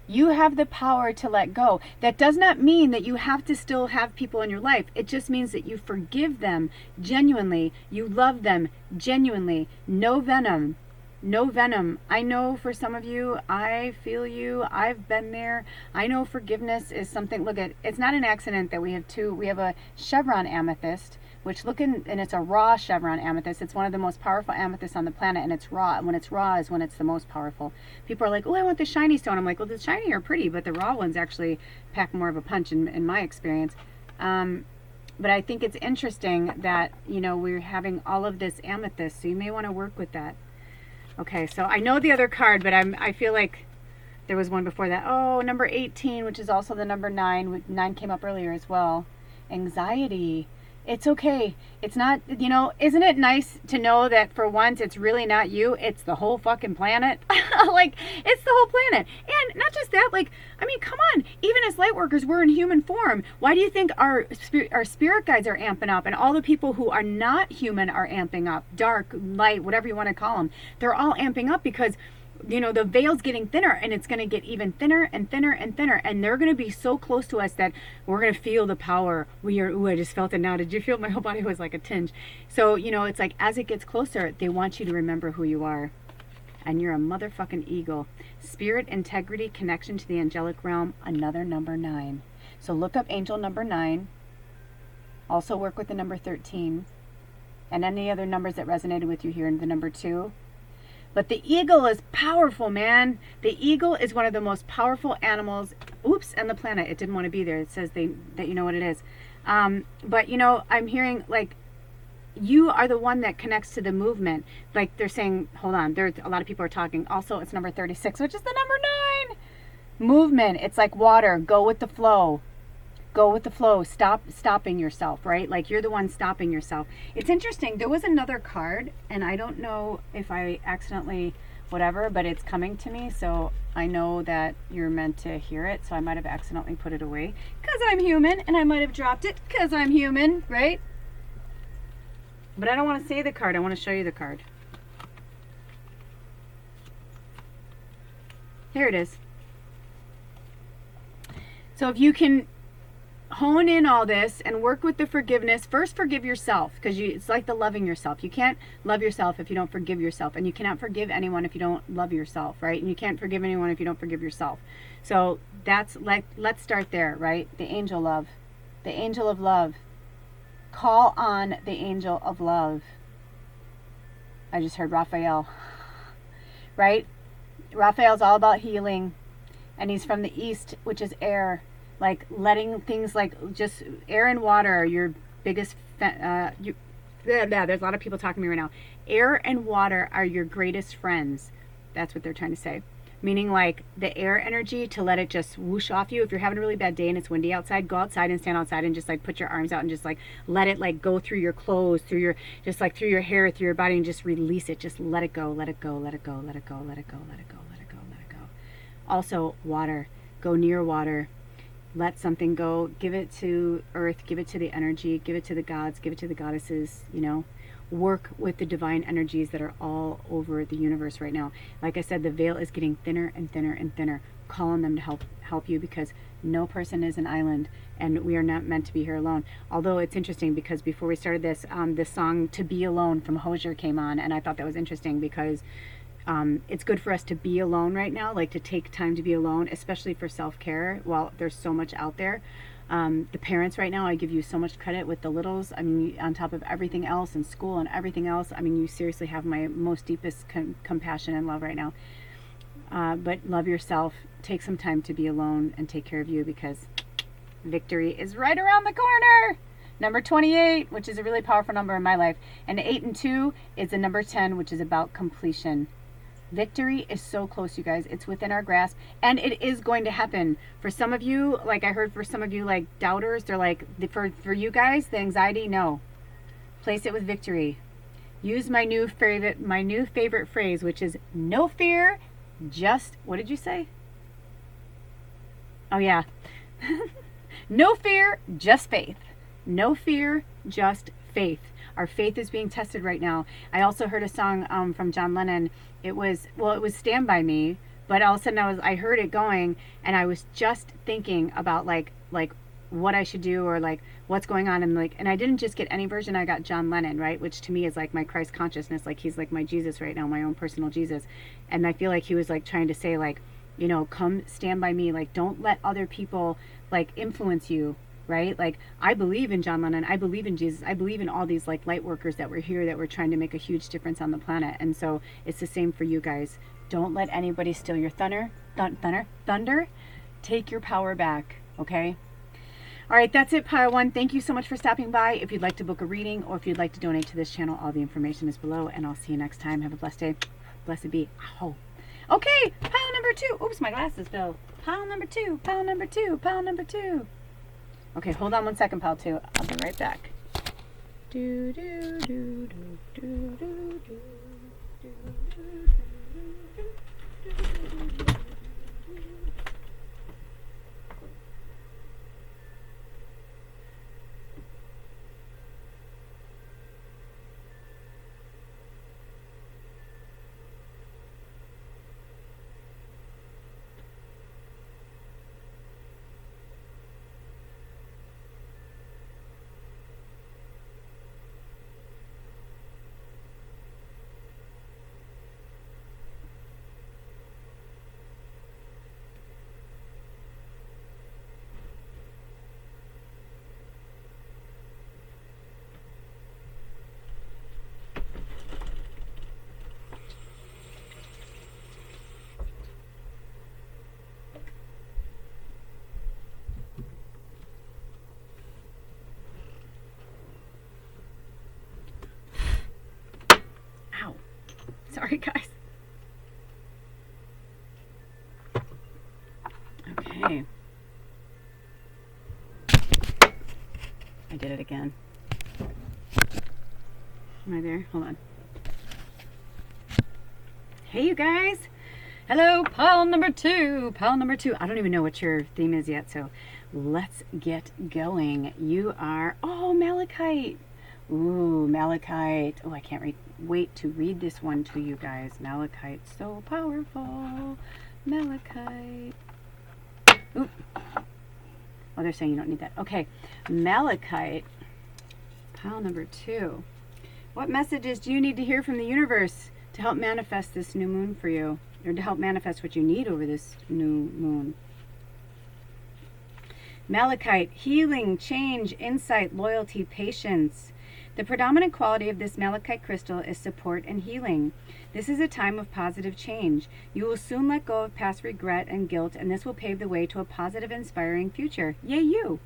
You have the power to let go. That does not mean that you have to still have people in your life. It just means that you forgive them genuinely. You love them genuinely. No venom. No venom. I know for some of you, I feel you. I've been there. I know forgiveness is something. Look at, it's not an accident that we have a chevron amethyst, which and it's a raw chevron amethyst. It's one of the most powerful amethysts on the planet, and it's raw. And when it's raw is when it's the most powerful. People are like, oh, I want the shiny stone. I'm like, well, the shiny are pretty, but the raw ones actually pack more of a punch in my experience. But I think it's interesting that, we're having all of this amethyst, so you may want to work with that. Okay, so I know the other card, but I feel like there was one before that. Oh, number 18, which is also the number 9. 9 came up earlier as well. Anxiety. It's okay. It's not, isn't it nice to know that for once it's really not you, it's the whole fucking planet? Like, it's the whole planet. And not just that, like, I mean, come on. Even as light workers, we're in human form. Why do you think our spirit guides are amping up and all the people who are not human are amping up? Dark, light, whatever you want to call them. They're all amping up because the veil's getting thinner, and it's going to get even thinner and thinner and thinner, and they're going to be so close to us that we're going to feel the power. I just felt it now. Did you feel my whole body was like a tinge? So, it's like as it gets closer, they want you to remember who you are. And you're a motherfucking eagle. Spirit, integrity, connection to the angelic realm, another number 9. So look up angel number 9. Also work with the number 13. And any other numbers that resonated with you here in the number 2. But the eagle is powerful, man. The eagle is one of the most powerful animals. Oops, and the planet. It didn't want to be there. It says that you know what it is. But, I'm hearing, like, you are the one that connects to the movement. Like they're saying, hold on, there's a lot of people are talking. Also, it's number 36, which is the number 9. Movement. It's like water. Go with the flow. Go with the flow. Stopping yourself, right? Like you're the one stopping yourself. It's interesting. There was another card, and I don't know if I accidentally whatever, but it's coming to me, so I know that you're meant to hear it. So I might have accidentally put it away because I'm human, and I might have dropped it because I'm human, right? But I don't want to say the card. I want to show you the card. Here it is. So if you can hone in all this and work with the forgiveness, first forgive yourself, because it's like the loving yourself. You can't love yourself if you don't forgive yourself, and you cannot forgive anyone if you don't love yourself, right? And you can't forgive anyone if you don't forgive yourself. So that's like, let's start there, right? The angel love, the angel of love. Call on the angel of love. I just heard Raphael, right? Raphael's all about healing, and he's from the east, which is air. Like letting things like just air and water are your biggest, there's a lot of people talking to me right now. Air and water are your greatest friends. That's what they're trying to say. Meaning like the air energy, to let it just whoosh off you. If you're having a really bad day and it's windy outside, go outside and stand outside and just like put your arms out and just like let it like go through your clothes, through your, just like through your hair, through your body, and just release it. Just let it go, let it go, let it go, let it go, let it go, let it go, let it go, let it go. Also water, go near water. Let something go, give it to earth, give it to the energy, give it to the gods, give it to the goddesses, you know. Work with the divine energies that are all over the universe right now. Like I said, the veil is getting thinner and thinner and thinner. Call on them to help you, because no person is an island, and we are not meant to be here alone. Although it's interesting, because before we started this, this song "To Be Alone" from Hosier came on, and I thought that was interesting because it's good for us to be alone right now, like to take time to be alone, especially for self-care. While there's so much out there, the parents right now, I give you so much credit with the littles. I mean, on top of everything else and school and everything else, I mean, you seriously have my most deepest compassion and love right now. But love yourself, take some time to be alone, and take care of you, because victory is right around the corner. Number 28, which is a really powerful number in my life, and 8 and 2 is the number 10, which is about completion. Victory is so close, you guys. It's within our grasp, and it is going to happen. For some of you, like I heard for some of you, like doubters, they're like, for you guys, the anxiety, no. Place it with victory. Use my new favorite phrase, which is no fear, just, what did you say? Oh yeah. No fear, just faith. No fear, just faith. Our faith is being tested right now. I also heard a song from John Lennon. It was Stand By Me, but all of a sudden I heard it going, and I was just thinking about like what I should do, or like what's going on, and I didn't just get any version. I got John Lennon, right, which to me is like my Christ consciousness, like he's like my Jesus right now, my own personal Jesus. And I feel like he was like trying to say, like, you know, come stand by me, like don't let other people like influence you, right? Like I believe in John Lennon, I believe in Jesus, I believe in all these like light workers that were here, that were trying to make a huge difference on the planet. And so it's the same for you guys. Don't let anybody steal your thunder. Take your power back, okay? All right, that's it, Pile 1. Thank you so much for stopping by. If you'd like to book a reading, or if you'd like to donate to this channel, all the information is below, and I'll see you next time. Have a blessed day. Blessed be. Ow. Okay, pile number 2. Oops, my glasses fell. Pile number 2, pile number 2, pile number 2. Okay, hold on one second, pile 2. I'll be right back. Do do do do do do do do. did it again. Am I there? Hold on. Hey, you guys. Hello, pile number two. Pile number two. I don't even know what your theme is yet, so let's get going. You are, oh, Malachite. Ooh, Malachite. Oh, I can't wait to read this one to you guys. Malachite, so powerful. Malachite. Oop. Oh, they're saying you don't need that. Okay, Malachite, pile number two. What messages do you need to hear from the universe to help manifest this new moon for you? Or to help manifest what you need over this new moon? Malachite, healing, change, insight, loyalty, patience. The predominant quality of this malachite crystal is support and healing. This is a time of positive change. You will soon let go of past regret and guilt, and this will pave the way to a positive, inspiring future. Yay, you!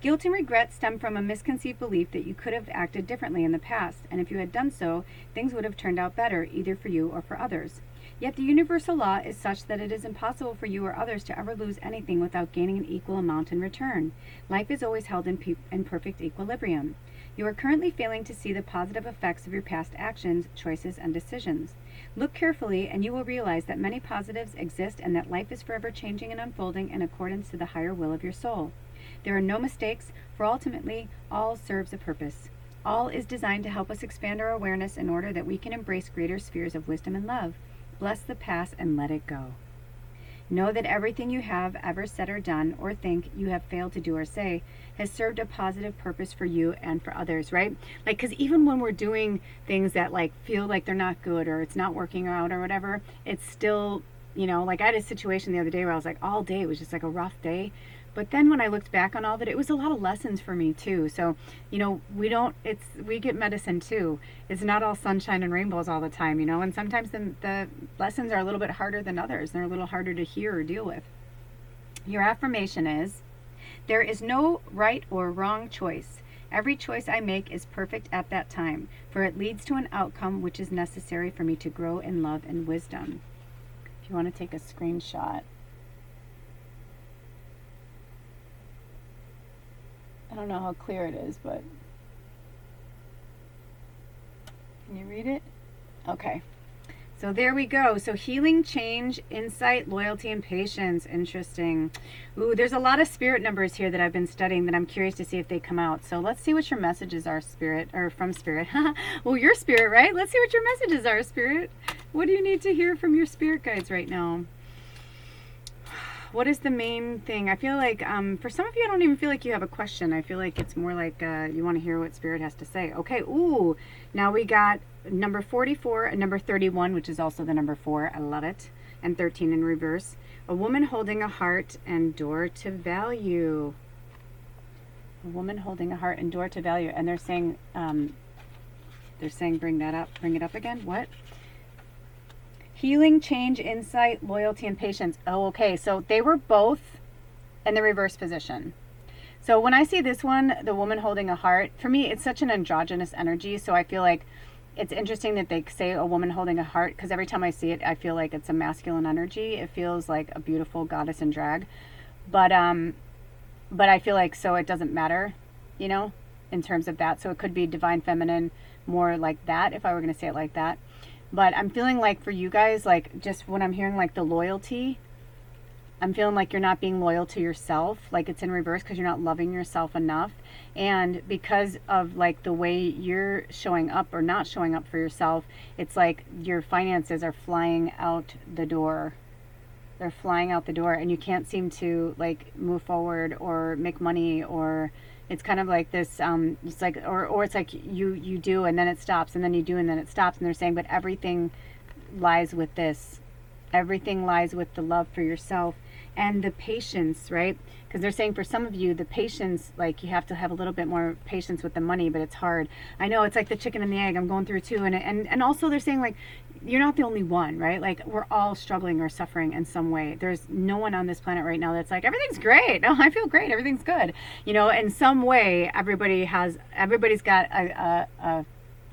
Guilt and regret stem from a misconceived belief that you could have acted differently in the past, and if you had done so, things would have turned out better, either for you or for others. Yet the universal law is such that it is impossible for you or others to ever lose anything without gaining an equal amount in return. Life is always held in perfect equilibrium. You are currently failing to see the positive effects of your past actions, choices, and decisions. Look carefully and you will realize that many positives exist and that life is forever changing and unfolding in accordance to the higher will of your soul. There are no mistakes, for ultimately all serves a purpose. All is designed to help us expand our awareness in order that we can embrace greater spheres of wisdom and love. Bless the past and let it go. Know that everything you have ever said or done or think you have failed to do or say has served a positive purpose for you and for others, right? Like, because even when we're doing things that like feel like they're not good or it's not working out or whatever, it's still, like I had a situation the other day where I was like, all day it was just like a rough day. But then when I looked back on all of it, it was a lot of lessons for me too. So, we get medicine too. It's not all sunshine and rainbows all the time, and sometimes the lessons are a little bit harder than others. They're a little harder to hear or deal with. Your affirmation is, there is no right or wrong choice. Every choice I make is perfect at that time, for it leads to an outcome which is necessary for me to grow in love and wisdom. If you want to take a screenshot. I don't know how clear it is, but can you read it? Okay. So there we go. So healing, change, insight, loyalty, and patience. Interesting. Ooh, there's a lot of spirit numbers here that I've been studying that I'm curious to see if they come out. So let's see what your messages are, spirit, or from spirit. Well, your spirit, right? Let's see what your messages are, spirit. What do you need to hear from your spirit guides right now? What is the main thing? I feel like for some of you, I don't even feel like you have a question. I feel like it's more like you want to hear what Spirit has to say. Okay, ooh, now we got number 44 and number 31, which is also the number 4. I love it. And 13 in reverse. A woman holding a heart and door to value. A woman holding a heart and door to value. And they're saying bring that up, bring it up again. What? Healing, change, insight, loyalty, and patience. Oh, okay. So they were both in the reverse position. So when I see this one, the woman holding a heart, for me, it's such an androgynous energy. So I feel like it's interesting that they say a woman holding a heart, because every time I see it, I feel like it's a masculine energy. It feels like a beautiful goddess in drag. But I feel like, so it doesn't matter, in terms of that. So it could be divine feminine, more like that, if I were going to say it like that. But I'm feeling like for you guys, like just when I'm hearing like the loyalty, I'm feeling like you're not being loyal to yourself. Like it's in reverse because you're not loving yourself enough. And because of like the way you're showing up or not showing up for yourself, it's like your finances are flying out the door. They're flying out the door and you can't seem to like move forward or make money, or it's kind of like this, it's like, or it's like you do and then it stops, and then you do and then it stops. And they're saying, but everything lies with this. Everything lies with the love for yourself and the patience, right? Because they're saying for some of you, the patience, like you have to have a little bit more patience with the money, but it's hard. I know, it's like the chicken and the egg. I'm going through too. And also they're saying like, you're not the only one, right? Like we're all struggling or suffering in some way. There's no one on this planet right now that's like, everything's great. Oh, I feel great. Everything's good. In some way, everybody's got a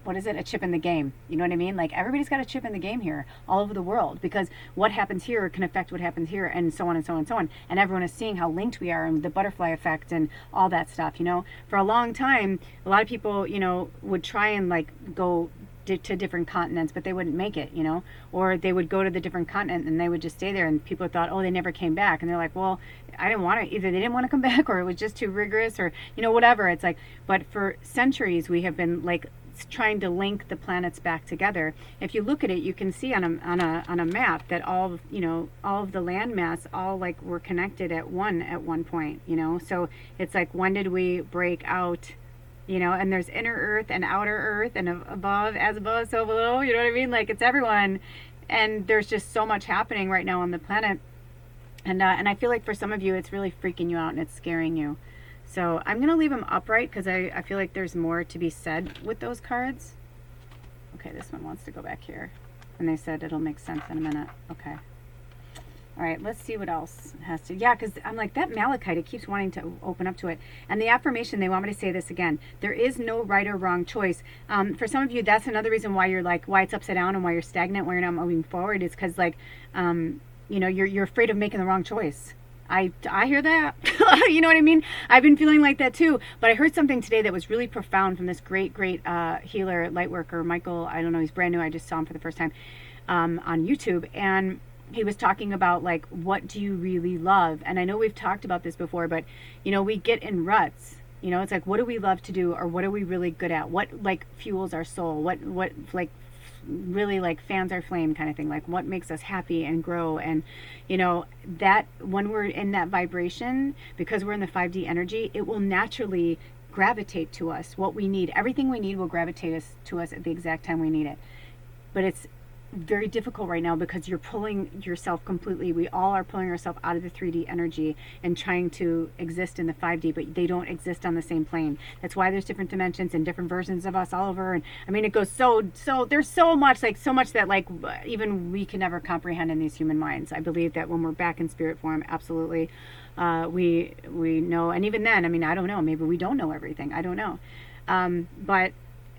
what is it? A chip in the game. You know what I mean? Like everybody's got a chip in the game here all over the world, because what happens here can affect what happens here, and so on and so on and so on. And everyone is seeing how linked we are, and the butterfly effect and all that stuff, you know. For a long time, a lot of people, you know, would try and like go to different continents, but they wouldn't make it, you know, or they would go to the different continent and they would just stay there, and people thought, oh, they never came back, and they're like, well, I didn't want to, either they didn't want to come back, or it was just too rigorous, or, you know, whatever. It's like, but for centuries we have been like trying to link the planets back together. If you look at it, you can see on a map that all, you know, all of the landmass all like were connected at one point, you know. So it's like, when did we break out? You know, and there's inner earth and outer earth, and above, as above, so below, you know what I mean? Like, it's everyone. And there's just so much happening right now on the planet. And I feel like for some of you, it's really freaking you out and it's scaring you. So I'm going to leave them upright, because I feel like there's more to be said with those cards. Okay, this one wants to go back here. And they said it'll make sense in a minute. Okay. All right, let's see what else has to. Yeah, because I'm like, that malachite, it keeps wanting to open up to it. And the affirmation, they want me to say this again. There is no right or wrong choice. For some of you, that's another reason why you're like, why it's upside down and why you're stagnant, why you're not moving forward, is because like, you know, you're afraid of making the wrong choice. I hear that. You know what I mean? I've been feeling like that too. But I heard something today that was really profound from this great healer, light worker, Michael. I don't know, he's brand new. I just saw him for the first time on YouTube. And he was talking about like, what do you really love? And I know we've talked about this before, but you know, we get in ruts. You know, it's like, what do we love to do, or what are we really good at? What like fuels our soul? What like really like fans our flame kind of thing? Like, what makes us happy and grow? And you know, that when we're in that vibration, because we're in the 5D energy, it will naturally gravitate to us what we need. Everything we need will gravitate to us at the exact time we need it. But it's very difficult right now, because you're pulling yourself completely, we all are pulling ourselves out of the 3D energy and trying to exist in the 5D, but they don't exist on the same plane. That's why there's different dimensions and different versions of us all over. And I mean, it goes so there's so much that like even we can never comprehend in these human minds. I believe that when we're back in spirit form, absolutely, we know. And even then, I mean, I don't know, maybe we don't know everything, I don't know, but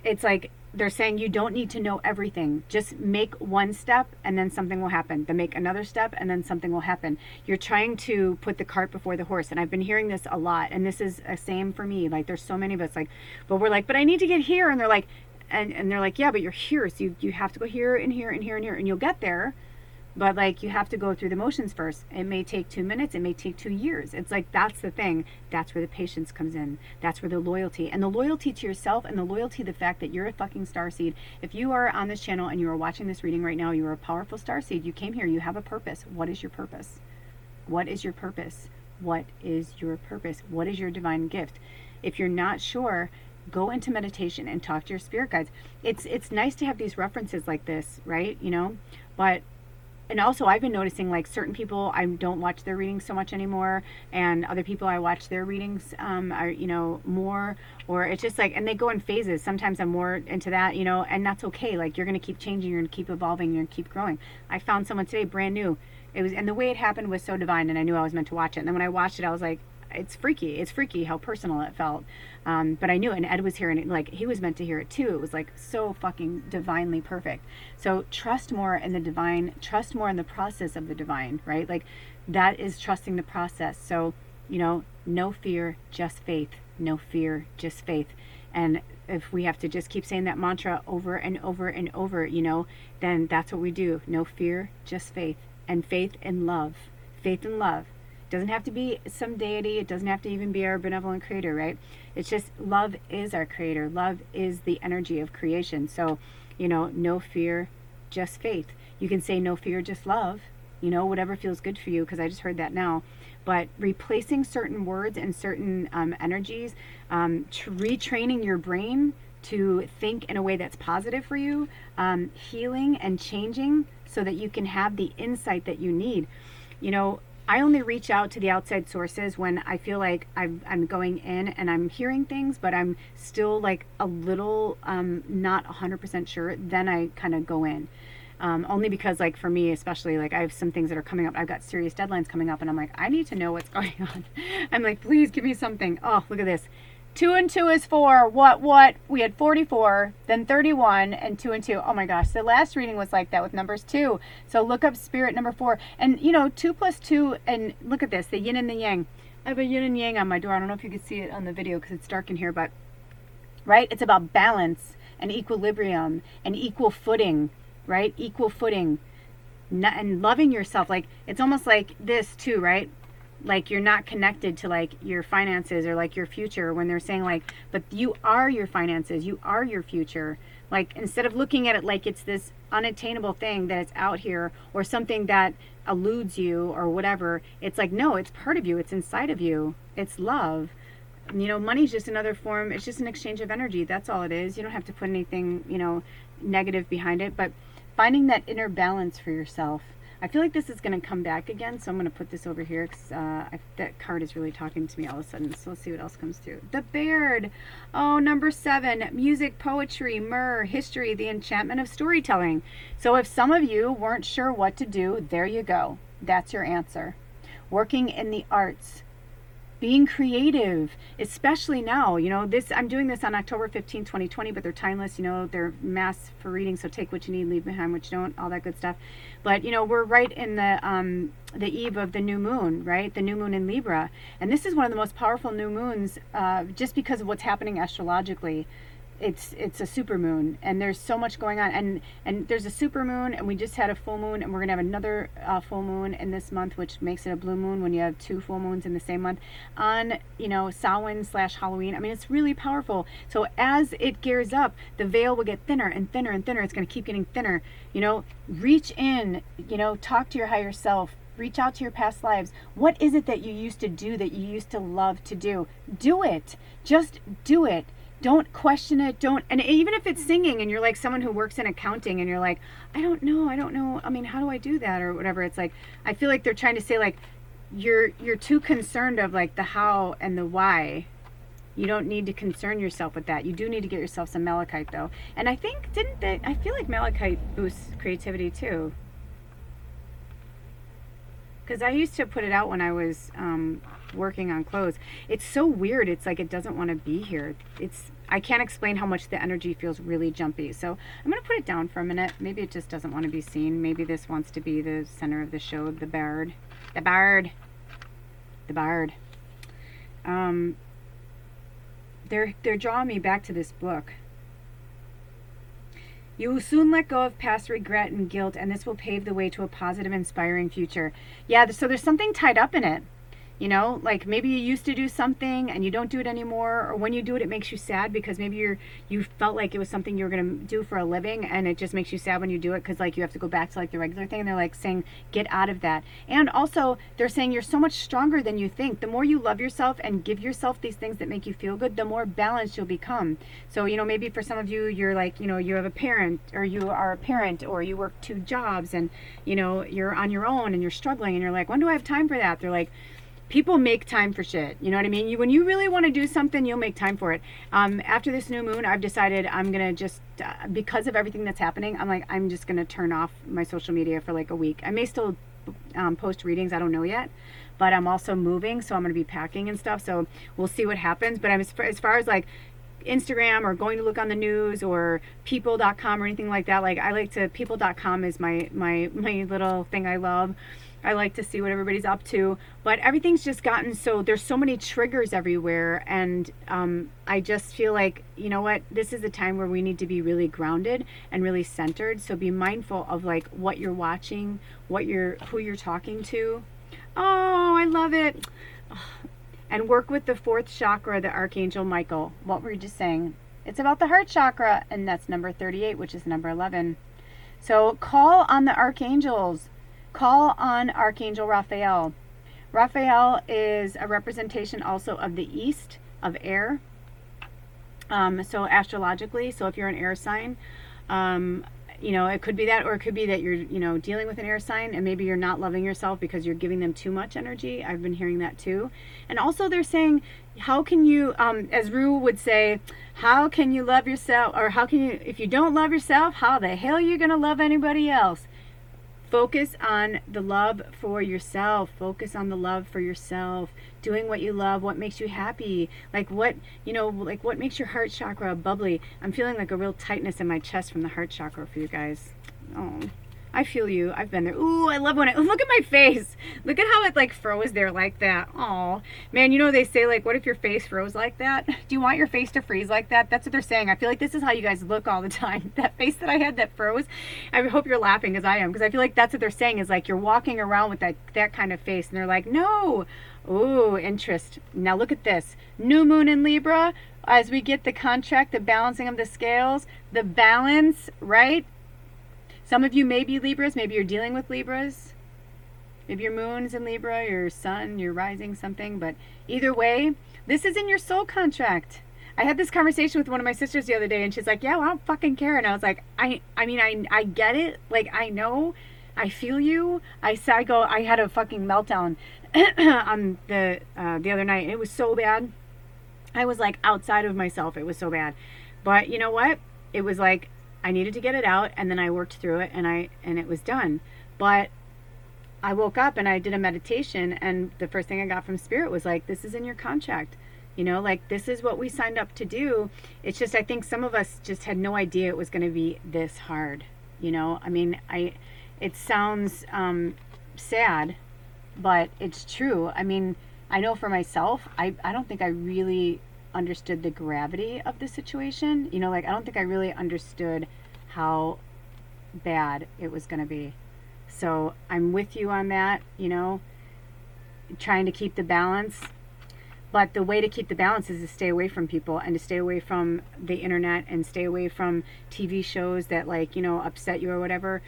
it's like, they're saying you don't need to know everything. Just make one step and then something will happen. Then make another step and then something will happen. You're trying to put the cart before the horse. And I've been hearing this a lot. And this is the same for me. Like, there's so many of us, like, but we're like, but I need to get here. And they're like, and they're like, yeah, but you're here. So you have to go here and here and here and here. And you'll get there. But like, you have to go through the motions first. It may take 2 minutes. It may take 2 years. It's like, that's the thing. That's where the patience comes in. That's where the loyalty, and the loyalty to yourself, and the loyalty to the fact that you're a fucking starseed. If you are on this channel and you are watching this reading right now, you are a powerful starseed. You came here. You have a purpose. What is your purpose? What is your purpose? What is your purpose? What is your divine gift? If you're not sure, go into meditation and talk to your spirit guides. It's nice to have these references like this, right? You know, but and also I've been noticing, like, certain people, I don't watch their readings so much anymore, and other people I watch their readings are, you know, more, or it's just like, and they go in phases. Sometimes I'm more into that, you know, and that's okay. Like, you're going to keep changing, you're going to keep evolving, you're going to keep growing. I found someone today brand new. It was, and the way it happened was so divine, and I knew I was meant to watch it. And then when I watched it, I was like, it's freaky how personal it felt. But I knew it, and Ed was here, and like, he was meant to hear it too. It was like so fucking divinely perfect. So trust more in the divine, trust more in the process of the divine, right? Like, that is trusting the process. So, you know, no fear, just faith. No fear, just faith. And if we have to just keep saying that mantra over and over and over, you know, then that's what we do. No fear, just faith. And faith and love. Faith and love. Doesn't have to be some deity. It doesn't have to even be our benevolent creator, right? It's just, love is our creator. Love is the energy of creation. So, you know, no fear, just faith. You can say no fear, just love, you know, whatever feels good for you, because I just heard that now. But replacing certain words and certain energies, retraining your brain to think in a way that's positive for you, healing and changing so that you can have the insight that you need. You know, I only reach out to the outside sources when I feel like I'm going in and I'm hearing things, but I'm still like a little not 100% sure. Then I kind of go in. Only because, like, for me especially, like, I have some things that are coming up. I've got serious deadlines coming up, and I'm like, I need to know what's going on. I'm like, please give me something. Oh, look at this. 2 and 2 is 4. What? We had 44, then 31, and 2 and 2. Oh my gosh, the last reading was like that with numbers 2. So look up spirit number 4. And 2 plus 2, and look at this, the yin and the yang. I have a yin and yang on my door. I don't know if you can see it on the video because it's dark in here, but right? It's about balance and equilibrium and equal footing, right? Equal footing. And loving yourself. Like, it's almost like this too, right? Like, you're not connected to like your finances or like your future, when they're saying like, but you are your finances, you are your future. Like, instead of looking at it like it's this unattainable thing that it's out here or something that eludes you or whatever, it's like, no, it's part of you, it's inside of you, it's love. Money's just another form, it's just an exchange of energy. That's all it is. You don't have to put anything negative behind it, but finding that inner balance for yourself. I feel like this is going to come back again, so I'm going to put this over here because that card is really talking to me all of a sudden. So let's see what else comes through. The Baird. Oh, number 7. Music, poetry, myrrh, history, the enchantment of storytelling. So if some of you weren't sure what to do, there you go. That's your answer. Working in the arts. Being creative, especially now. I'm doing this on October 15, 2020, but they're timeless. They're mass for reading, so take what you need, leave behind what you don't, all that good stuff. But we're right in the eve of the new moon, right? The new moon in Libra, and this is one of the most powerful new moons, just because of what's happening astrologically. It's a super moon, and there's so much going on, and there's a super moon, and we just had a full moon, and we're gonna have another full moon in this month, which makes it a blue moon when you have 2 full moons in the same month on Samhain/Halloween. I mean, it's really powerful. So as it gears up, the veil will get thinner and thinner and thinner. It's going to keep getting thinner. Reach in, talk to your higher self. Reach out to your past lives. What is it that you used to do, that you used to love to do? Do it. Just do it. Don't question it. And even if it's singing and you're like someone who works in accounting and you're like, I don't know. I mean, how do I do that or whatever? It's like, I feel like they're trying to say like, you're too concerned of like the how and the why. You don't need to concern yourself with that. You do need to get yourself some malachite though. And I think, I feel like malachite boosts creativity too. Because I used to put it out when I was working on clothes. It's so weird. It's like it doesn't want to be here. I can't explain how much the energy feels really jumpy. So I'm going to put it down for a minute. Maybe it just doesn't want to be seen. Maybe this wants to be the center of the show. The Baird. They're drawing me back to this book. You will soon let go of past regret and guilt, and this will pave the way to a positive, inspiring future. Yeah, so there's something tied up in it. Like maybe you used to do something and you don't do it anymore, or when you do it, it makes you sad because maybe you felt like it was something you were going to do for a living, and it just makes you sad when you do it because like you have to go back to like the regular thing. And they're like saying, get out of that. And also they're saying you're so much stronger than you think. The more you love yourself and give yourself these things that make you feel good, the more balanced you'll become. So, maybe for some of you, you're like, you have a parent, or you are a parent, or you work 2 jobs and, you're on your own and you're struggling and you're like, when do I have time for that? They're like, people make time for shit. You know what I mean? When you really want to do something, you'll make time for it. After this new moon, I've decided I'm going to just, because of everything that's happening, I'm just going to turn off my social media for like a week. I may still post readings. I don't know yet. But I'm also moving, so I'm going to be packing and stuff. So we'll see what happens. But as far as like Instagram or going to look on the news or people.com or anything like that, like I like to, people.com is my little thing I love. I like to see what everybody's up to, but everything's just gotten so, there's so many triggers everywhere, and I just feel like, you know what, this is a time where we need to be really grounded and really centered. So be mindful of like what you're watching, who you're talking to. Oh, I love it. And work with the 4th chakra, the Archangel Michael. What were you just saying? It's about the heart chakra, and that's number 38, which is number 11. So call on the archangels. Call on Archangel Raphael. Raphael is a representation also of the east, of air. So astrologically, so if you're an air sign, it could be that, or it could be that you're, dealing with an air sign and maybe you're not loving yourself because you're giving them too much energy. I've been hearing that too. And also they're saying, how can you, as Rue would say, how can you love yourself, or how can you, if you don't love yourself, how the hell are you going to love anybody else? Focus on the love for yourself. Focus on the love for yourself. Doing what you love, what makes you happy. Like what, like what makes your heart chakra bubbly. I'm feeling like a real tightness in my chest from the heart chakra for you guys. Oh, I feel you. I've been there. Ooh, I love when look at my face. Look at how it like froze there like that. Oh, man, they say like, what if your face froze like that? Do you want your face to freeze like that? That's what they're saying. I feel like this is how you guys look all the time. That face that I had that froze. I hope you're laughing as I am, because I feel like that's what they're saying is like you're walking around with that kind of face, and they're like, no. Ooh, interest. Now look at this. New moon in Libra. As we get the contract, the balancing of the scales, the balance, right? Some of you may be Libras. Maybe you're dealing with Libras. Maybe your moon's in Libra, your sun, your rising, something. But either way, this is in your soul contract. I had this conversation with one of my sisters the other day, and she's like, yeah, well, I don't fucking care. And I was like, I get it. Like, I know. I feel you. I had a fucking meltdown on the other night. It was so bad. I was like outside of myself. It was so bad. But you know what? It was like, I needed to get it out, and then I worked through it, and it was done. But I woke up and I did a meditation, and the first thing I got from Spirit was like, this is in your contract. Like this is what we signed up to do. It's just, I think some of us just had no idea it was going to be this hard. I mean, it sounds sad, but it's true. I mean, I know for myself, I don't think I really understood the gravity of the situation. Like I don't think I really understood how bad it was going to be. So I'm with you on that, trying to keep the balance. But the way to keep the balance is to stay away from people, and to stay away from the internet, and stay away from TV shows that like, upset you or whatever.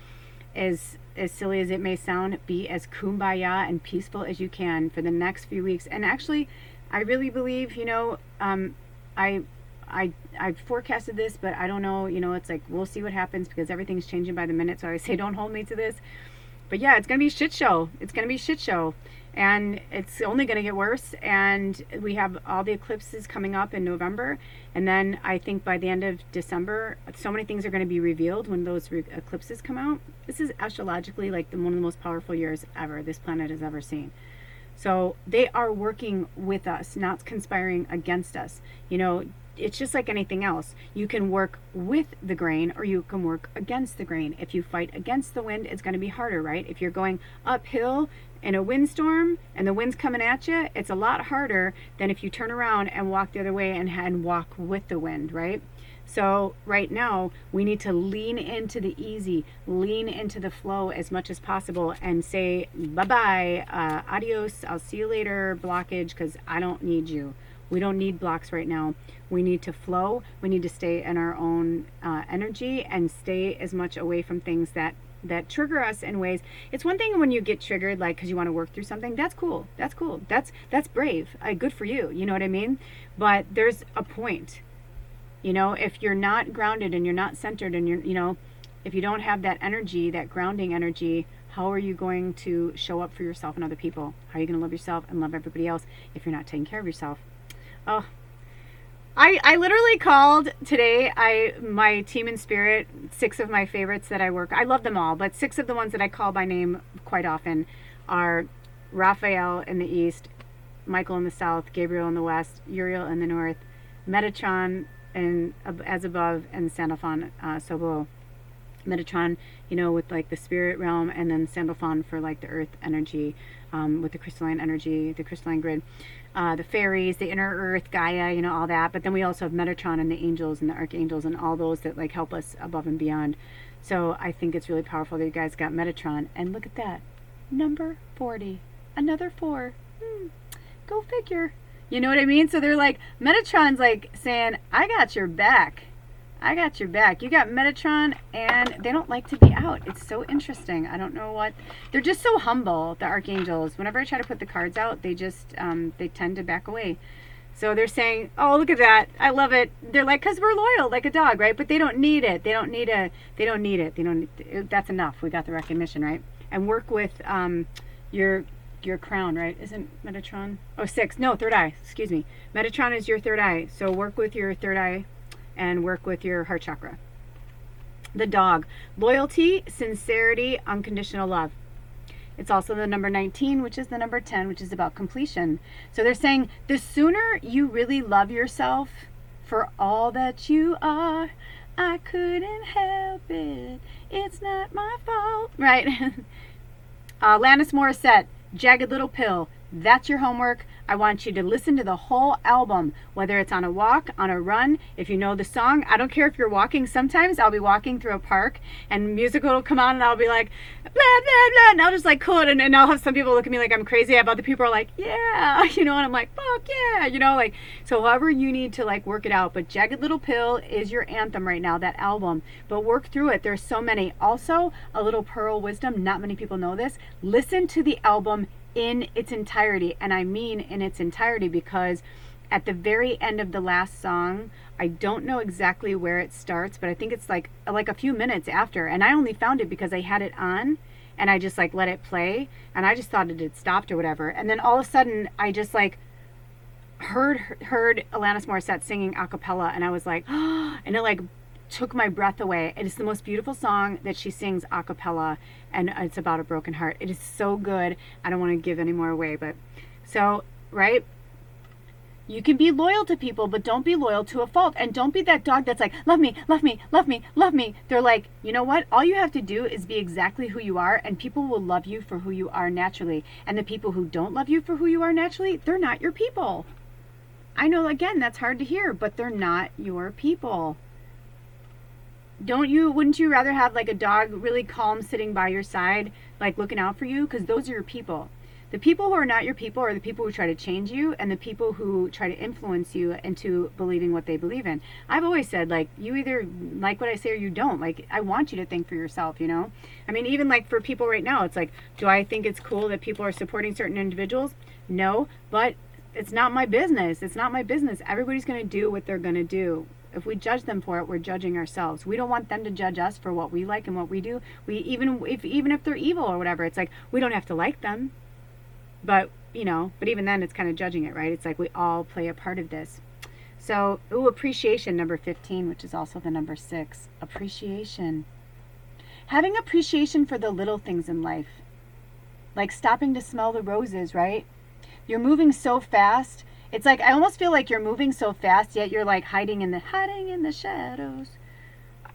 As silly as it may sound, be as kumbaya and peaceful as you can for the next few weeks. And actually, I really believe, I forecasted this, but I don't know, it's like, we'll see what happens, because everything's changing by the minute. So I say, don't hold me to this. But yeah, it's going to be a shit show. It's going to be a shit show. And it's only going to get worse. And we have all the eclipses coming up in November. And then I think by the end of December, so many things are going to be revealed when those eclipses come out. This is astrologically like one of the most powerful years ever this planet has ever seen. So they are working with us, not conspiring against us. It's just like anything else. You can work with the grain, or you can work against the grain. If you fight against the wind, it's going to be harder, right? If you're going uphill in a windstorm and the wind's coming at you, it's a lot harder than if you turn around and walk the other way and walk with the wind, right? So right now, we need to lean into the easy, lean into the flow as much as possible, and say, bye-bye, adios, I'll see you later, blockage, because I don't need you. We don't need blocks right now. We need to flow. We need to stay in our own energy, and stay as much away from things that trigger us in ways. It's one thing when you get triggered, like because you want to work through something. That's cool. That's cool. That's brave. Good for you. You know what I mean? But there's a point. If you're not grounded and you're not centered, and if you don't have that energy, that grounding energy, how are you going to show up for yourself and other people? How are you going to love yourself and love everybody else if you're not taking care of yourself? Oh, I literally called today, my team in Spirit, 6 of my favorites that I work. I love them all, but 6 of the ones that I call by name quite often are Raphael in the east, Michael in the south, Gabriel in the west, Uriel in the north, Metatron and as above, and Sandalphon so below. Metatron, with like the spirit realm, and then Sandalphon for like the earth energy, with the crystalline energy, the crystalline grid, the fairies, the inner earth, Gaia, all that. But then we also have Metatron and the angels and the archangels and all those that like help us above and beyond. So I think it's really powerful that you guys got Metatron. And look at that, number 40, another 4. Go figure. You know what I mean? So they're like, Metatron's like saying, I got your back. I got your back. You got Metatron, and they don't like to be out. It's so interesting. I don't know what. They're just so humble, the archangels. Whenever I try to put the cards out, they just, they tend to back away. So they're saying, oh, look at that. I love it. They're like, because we're loyal, like a dog, right? But they don't need it. They don't need it. That's enough. We got the recognition, right? And work with your crown, right? Isn't Metatron? Oh, 6. No, third eye. Excuse me. Metatron is your third eye. So work with your third eye and work with your heart chakra. The dog. Loyalty, sincerity, unconditional love. It's also the number 19, which is the number 10, which is about completion. So they're saying the sooner you really love yourself for all that you are, I couldn't help it. It's not my fault. Right? Alanis Morissette, Jagged Little Pill. That's your homework. I want you to listen to the whole album, whether it's on a walk, on a run, if you know the song. I don't care if you're walking. Sometimes I'll be walking through a park and music will come on and I'll be like, blah, blah, blah. And I'll just like cool it. And I'll have some people look at me like I'm crazy. I have other people are like, yeah, and I'm like, fuck yeah, like, so however you need to like work it out. But Jagged Little Pill is your anthem right now, that album. But work through it. There's so many. Also, a little pearl wisdom. Not many people know this. Listen to the album in its entirety, and I mean in its entirety, because at the very end of the last song, I don't know exactly where it starts, but I think it's like a few minutes after, and I only found it because I had it on and I just like let it play and I just thought it had stopped or whatever, and then all of a sudden I just like heard Alanis Morissette singing a cappella, and I was like, oh, and it like took my breath away. It is the most beautiful song that she sings a cappella, and it's about a broken heart. It is so good. I don't want to give any more away, but so, right? You can be loyal to people, but don't be loyal to a fault. And don't be that dog that's like, love me, love me, love me, love me. They're like, you know what? All you have to do is be exactly who you are, and people will love you for who you are naturally. And the people who don't love you for who you are naturally, they're not your people. I know, again, that's hard to hear, but they're not your people. Wouldn't you rather have like a dog really calm sitting by your side, like looking out for you? Because those are your people. The people who are not your people are the people who try to change you, and the people who try to influence you into believing what they believe in. I've always said, like, you either like what I say or you don't. Like, I want you to think for yourself, I mean, even like for people right now, it's like, do I think it's cool that people are supporting certain individuals? No, but it's not my business. It's not my business. Everybody's going to do what they're going to do. If we judge them for it, we're judging ourselves. We don't want them to judge us for what we like and what we do. Even if they're evil or whatever, it's like, we don't have to like them. But, but even then it's kind of judging it, right? It's like we all play a part of this. So, appreciation, number 15, which is also the number 6. Appreciation. Having appreciation for the little things in life. Like stopping to smell the roses, right? You're moving so fast. It's like, I almost feel like you're moving so fast, yet you're like hiding in the shadows,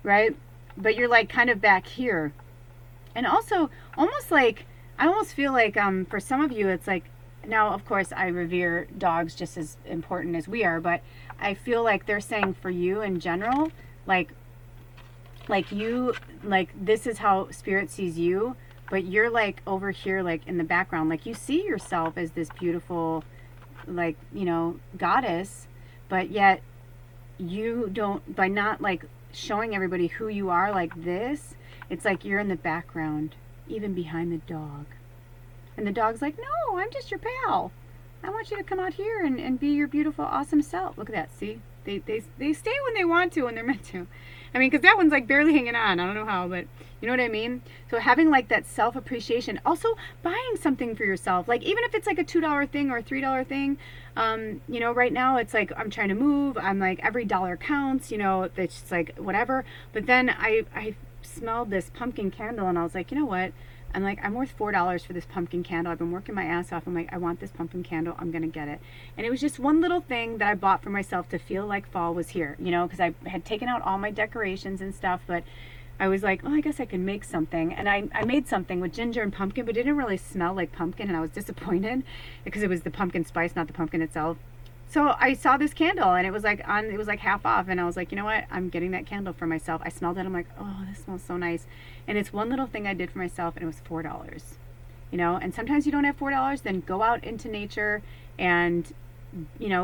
right? But you're like kind of back here. And also, almost like, I almost feel like for some of you, it's like, now, of course, I revere dogs just as important as we are, but I feel like they're saying for you in general, like you, like this is how Spirit sees you, but you're like over here, like in the background, like you see yourself as this beautiful, like, goddess, but yet you don't, by not like showing everybody who you are like this, it's like you're in the background, even behind the dog. And the dog's like, no, I'm just your pal. I want you to come out here and be your beautiful, awesome self. Look at that. See? They stay when they want to, when they're meant to. I mean, because that one's like barely hanging on. I don't know how, but you know what I mean? So having like that self-appreciation. Also buying something for yourself. Like even if it's like a $2 thing or a $3 thing. Right now it's like I'm trying to move. I'm like every dollar counts. It's just like whatever. But then I smelled this pumpkin candle and I was like, you know what? I'm worth $4 for this pumpkin candle. I've been working my ass off. I'm like, I want this pumpkin candle. I'm going to get it. And it was just one little thing that I bought for myself to feel like fall was here, because I had taken out all my decorations and stuff, but I was like, oh, I guess I can make something. And I made something with ginger and pumpkin, but it didn't really smell like pumpkin, and I was disappointed because it was the pumpkin spice, not the pumpkin itself. So I saw this candle and it was like half off, and I was like, you know what? I'm getting that candle for myself. I smelled it. I'm like, oh, this smells so nice. And it's one little thing I did for myself, and it was $4. And sometimes you don't have $4, then go out into nature and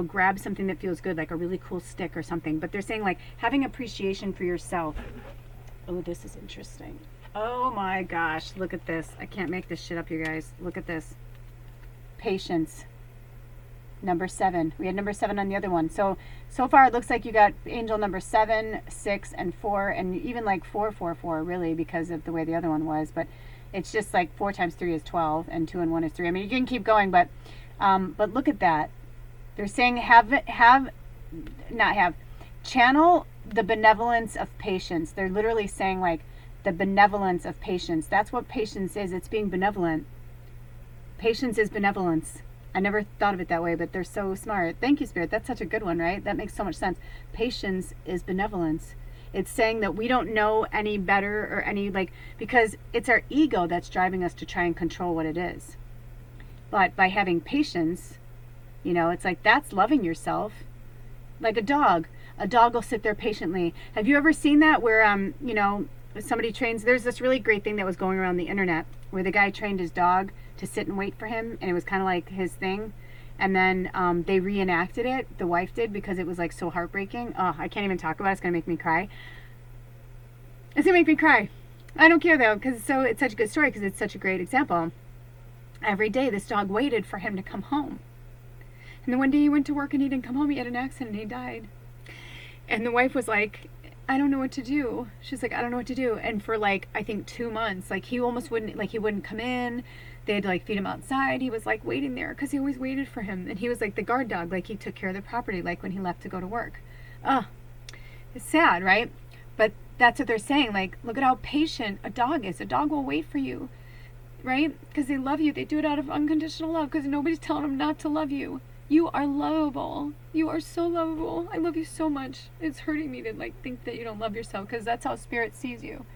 grab something that feels good, like a really cool stick or something. But they're saying like having appreciation for yourself. Oh, this is interesting. Oh my gosh, look at this. I can't make this shit up, you guys. Look at this. Patience. Number 7. We had number 7 on the other one. So far it looks like you got angel number 7, 6, and 4, and even like 444 really, because of the way the other one was. But it's just like 4 times 3 is 12, and 2 and 1 is 3. I mean, you can keep going, but look at that. They're saying channel the benevolence of patience. They're literally saying like the benevolence of patience. That's what patience is. It's being benevolent. Patience is benevolence. I never thought of it that way, but they're so smart. Thank you, Spirit. That's such a good one, right? That makes so much sense. Patience is benevolence. It's saying that we don't know any better or any like, because it's our ego that's driving us to try and control what it is. But by having patience, you know, it's like that's loving yourself. Like a dog will sit there patiently. Have you ever seen that where, you know, somebody trains, there's this really great thing that was going around the internet where the guy trained his dog to sit and wait for him, and it was kind of like his thing. And then they reenacted it, the wife did, because it was like so heartbreaking. Oh, I can't even talk about it. It's going to make me cry. It's going to make me cry. I don't care though, because it's such a good story, because it's such a great example. Every day this dog waited for him to come home. And then one day he went to work and he didn't come home. He had an accident and he died. And the wife was like, I don't know what to do. She's like, I don't know what to do. And for like, I think 2 months, like he almost wouldn't, like he wouldn't come in. They had to like feed him outside. He was like waiting there because he always waited for him. And he was like the guard dog. Like he took care of the property, like when he left to go to work. It's sad, right? But that's what they're saying. Like, look at how patient a dog is. A dog will wait for you, right? Because they love you. They do it out of unconditional love because nobody's telling them not to love you. You are lovable. You are so lovable. I love you so much. It's hurting me to like think that you don't love yourself, because that's how Spirit sees you.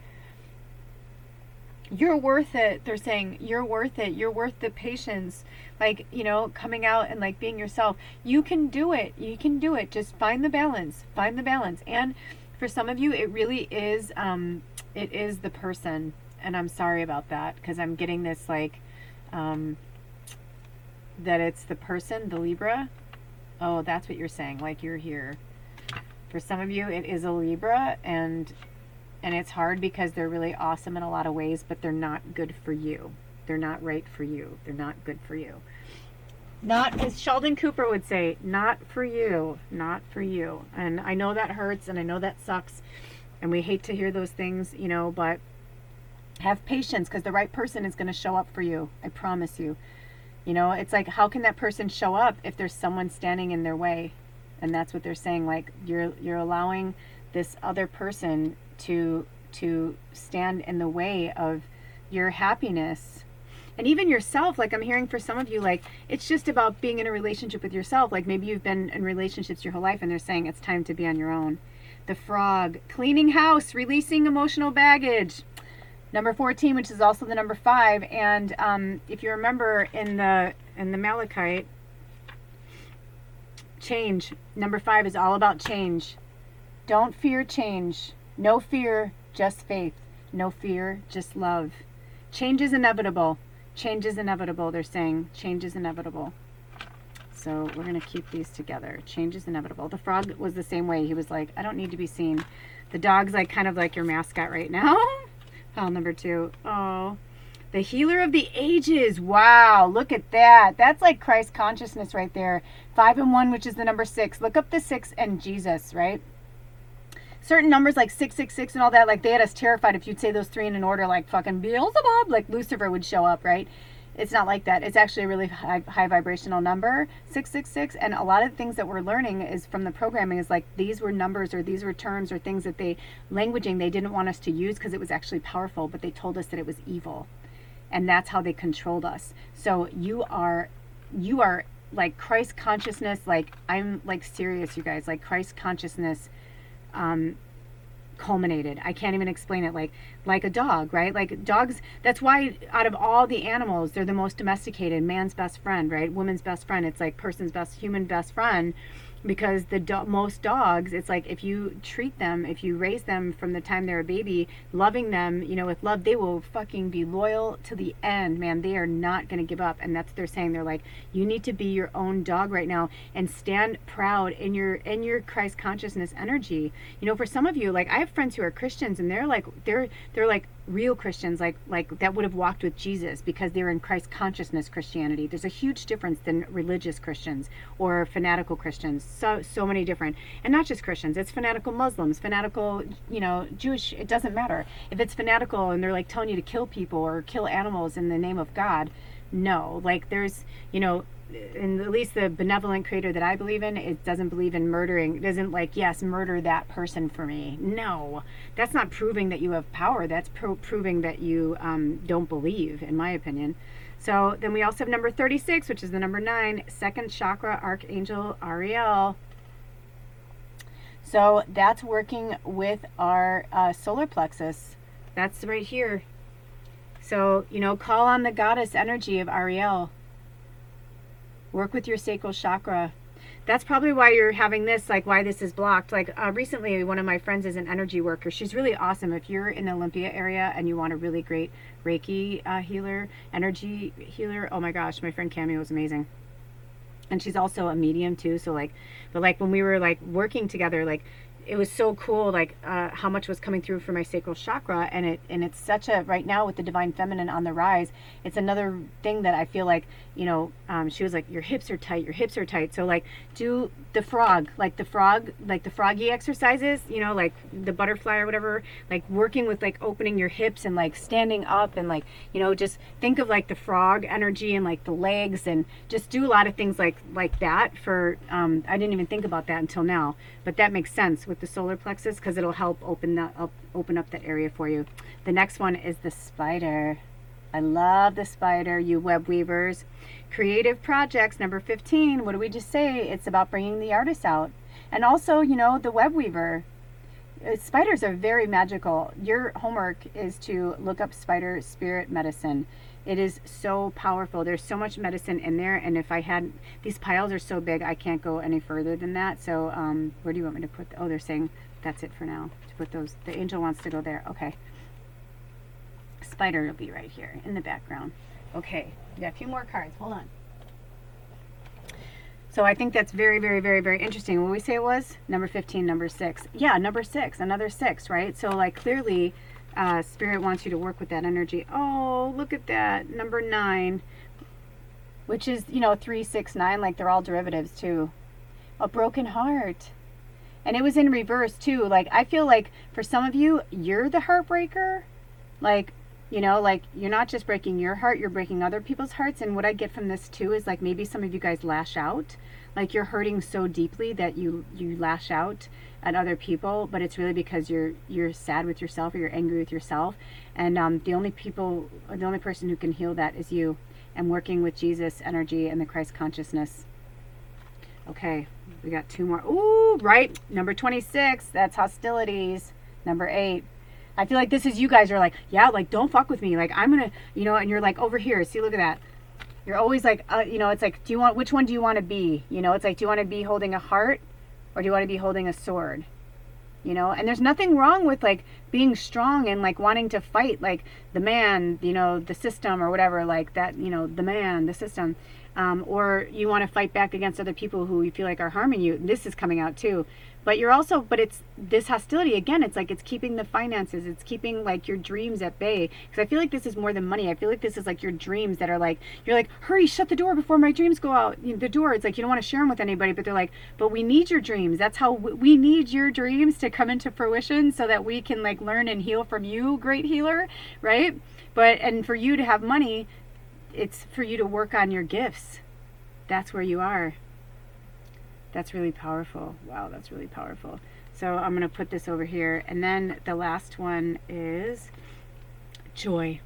You're worth it. They're saying you're worth it. You're worth the patience. Like, you know, coming out and like being yourself. You can do it. You can do it. Just find the balance. Find the balance. And for some of you, it really is, it is the person. And I'm sorry about that, because I'm getting this like, that it's the person, the Libra. Oh, that's what you're saying. Like you're here. For some of you, it is a Libra, and it's hard because they're really awesome in a lot of ways, but they're not good for you. They're not right for you. They're not good for you. Not, as Sheldon Cooper would say, not for you. Not for you. And I know that hurts, and I know that sucks, and we hate to hear those things, you know, but have patience, because the right person is going to show up for you. I promise you. You know, it's like, how can that person show up if there's someone standing in their way? And that's what they're saying. Like, you're allowing this other person to stand in the way of your happiness. And even yourself, like I'm hearing for some of you, like it's just about being in a relationship with yourself. Like maybe you've been in relationships your whole life and they're saying it's time to be on your own. The Frog, cleaning house, releasing emotional baggage. Number 14, which is also the number 5. And if you remember in the Malachite, change. Number 5 is all about change. Don't fear change. No fear, just faith. No fear, just love. Change is inevitable. Change is inevitable, they're saying. Change is inevitable. So we're going to keep these together. Change is inevitable. The Frog was the same way. He was like, I don't need to be seen. The dog's like kind of like your mascot right now. Pile number 2. Oh, the Healer of the Ages. Wow, look at that. That's like Christ consciousness right there. 5 and 1, which is the number 6. Look up the 6 and Jesus, right? Certain numbers like 666 and all that, like they had us terrified if you'd say those 3 in an order, like fucking Beelzebub, like Lucifer would show up, right? It's not like that. It's actually a really high vibrational number, 666. And a lot of things that we're learning is from the programming is like these were numbers or these were terms or things that languaging they didn't want us to use because it was actually powerful, but they told us that it was evil. And that's how they controlled us. So you are like Christ consciousness, like I'm like serious, you guys, like Christ consciousness culminated. I can't even explain it. Like a dog, right? Like dogs, that's why out of all the animals, they're the most domesticated. Man's best friend, right? Woman's best friend. It's like person's best, human best friend, because most dogs, it's like if you treat them, if you raise them from the time they're a baby, loving them, you know, with love, they will fucking be loyal to the end, man. They are not going to give up. And that's what they're saying. They're like, you need to be your own dog right now and stand proud in your Christ consciousness energy. You know, for some of you, like I have friends who are Christians and they're like real Christians, like that would have walked with Jesus because they're in Christ consciousness Christianity. There's a huge difference than religious Christians or fanatical Christians. So many different, and not just Christians. It's fanatical Muslims, fanatical, you know, Jewish. It doesn't matter if it's fanatical and they're like telling you to kill people or kill animals in the name of God. No, like there's, and at least the benevolent creator that I believe in, it doesn't believe in murdering. It doesn't like, yes, murder that person for me. No, that's not proving that you have power. That's proving that you don't believe, in my opinion. So then we also have number 36, which is the number 9, second chakra, Archangel Ariel. So that's working with our solar plexus. That's right here. So, call on the goddess energy of Ariel. Work with your sacral chakra. That's probably why you're having this, like why this is blocked. Like recently, one of my friends is an energy worker. She's really awesome. If you're in the Olympia area and you want a really great Reiki healer, energy healer, oh my gosh, my friend Cameo was amazing. And she's also a medium too. So but when we were like working together, like it was so cool, like how much was coming through for my sacral chakra, and it's such a, right now with the divine feminine on the rise, it's another thing that I feel like, she was like, your hips are tight. So like do the frog, like the froggy exercises, like the butterfly or whatever, like working with like opening your hips and like standing up and like, just think of like the frog energy and like the legs, and just do a lot of things like that for, I didn't even think about that until now, but that makes sense with the solar plexus because it'll help open up that area for you. The next one is the spider. I love the spider, you web weavers. Creative projects, number 15. What do we just say? It's about bringing the artist out. And also, the web weaver. Spiders are very magical. Your homework is to look up spider spirit medicine. It is so powerful. There's so much medicine in there. And if I had, these piles are so big, I can't go any further than that. So where do you want me to put, they're saying that's it for now. To put those, the angel wants to go there. Okay. Spider will be right here in the background. Okay, we got a few more cards. Hold on. So I think that's very, very, very, very interesting. What did we say it was? Number 15, number 6. Yeah, number 6, another 6, right? So like clearly Spirit wants you to work with that energy. Oh, look at that. Number 9, which is, 3, 6, 9, like they're all derivatives too. A broken heart. And it was in reverse too. Like I feel like for some of you, you're the heartbreaker. Like, like you're not just breaking your heart, you're breaking other people's hearts. And what I get from this too is like maybe some of you guys lash out, like you're hurting so deeply that you lash out at other people, but it's really because you're sad with yourself or you're angry with yourself. And the only person who can heal that is you, and working with Jesus energy and the Christ consciousness. Okay, we got 2 more. Ooh, right, number 26, that's hostilities. Number 8. I feel like this is you guys are like, yeah, like don't fuck with me. Like I'm gonna, and you're like over here. See, look at that. You're always like, it's like, which one do you want to be? It's like, do you want to be holding a heart or do you want to be holding a sword? And there's nothing wrong with like being strong and like wanting to fight like the man, the system or whatever, like that, the man, the system. Or you want to fight back against other people who you feel like are harming you. This is coming out too. But it's this hostility again. It's like it's keeping the finances. It's keeping like your dreams at bay. Because I feel like this is more than money. I feel like this is like your dreams that are like, you're like, hurry, shut the door before my dreams go out. The door. It's like you don't want to share them with anybody. But they're like, but we need your dreams. That's how we need your dreams to come into fruition so that we can like learn and heal from you, great healer, right? And for you to have money, it's for you to work on your gifts. That's where you are. That's really powerful. Wow, that's really powerful. So I'm going to put this over here. And then the last one is joy.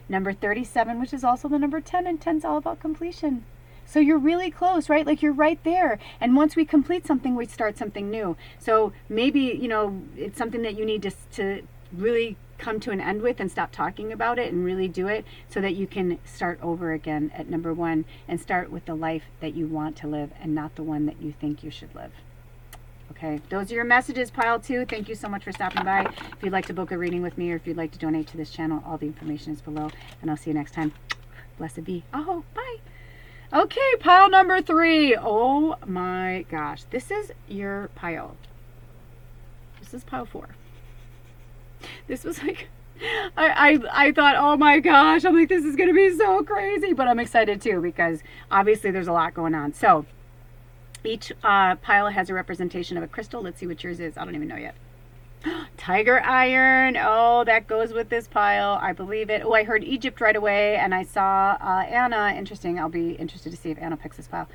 Number 37, which is also the number 10. And 10 is all about completion. So you're really close, right? Like you're right there. And once we complete something, we start something new. So maybe, it's something that you need to really come to an end with and stop talking about it and really do it so that you can start over again at number 1 and start with the life that you want to live and not the one that you think you should live. Okay, those are your messages, pile 2. Thank you so much for stopping by. If you'd like to book a reading with me or if you'd like to donate to this channel, all the information is below, and I'll see you next time. Blessed be. Oh, bye. Okay, pile number 3. Oh my gosh, this is your pile. This is pile 4. This was like, I thought, oh my gosh, I'm like, this is going to be so crazy, but I'm excited too, because obviously there's a lot going on. So each pile has a representation of a crystal. Let's see what yours is. I don't even know yet. Tiger iron. Oh, that goes with this pile. I believe it. Oh, I heard Egypt right away, and I saw Anna. Interesting. I'll be interested to see if Anna picks this pile.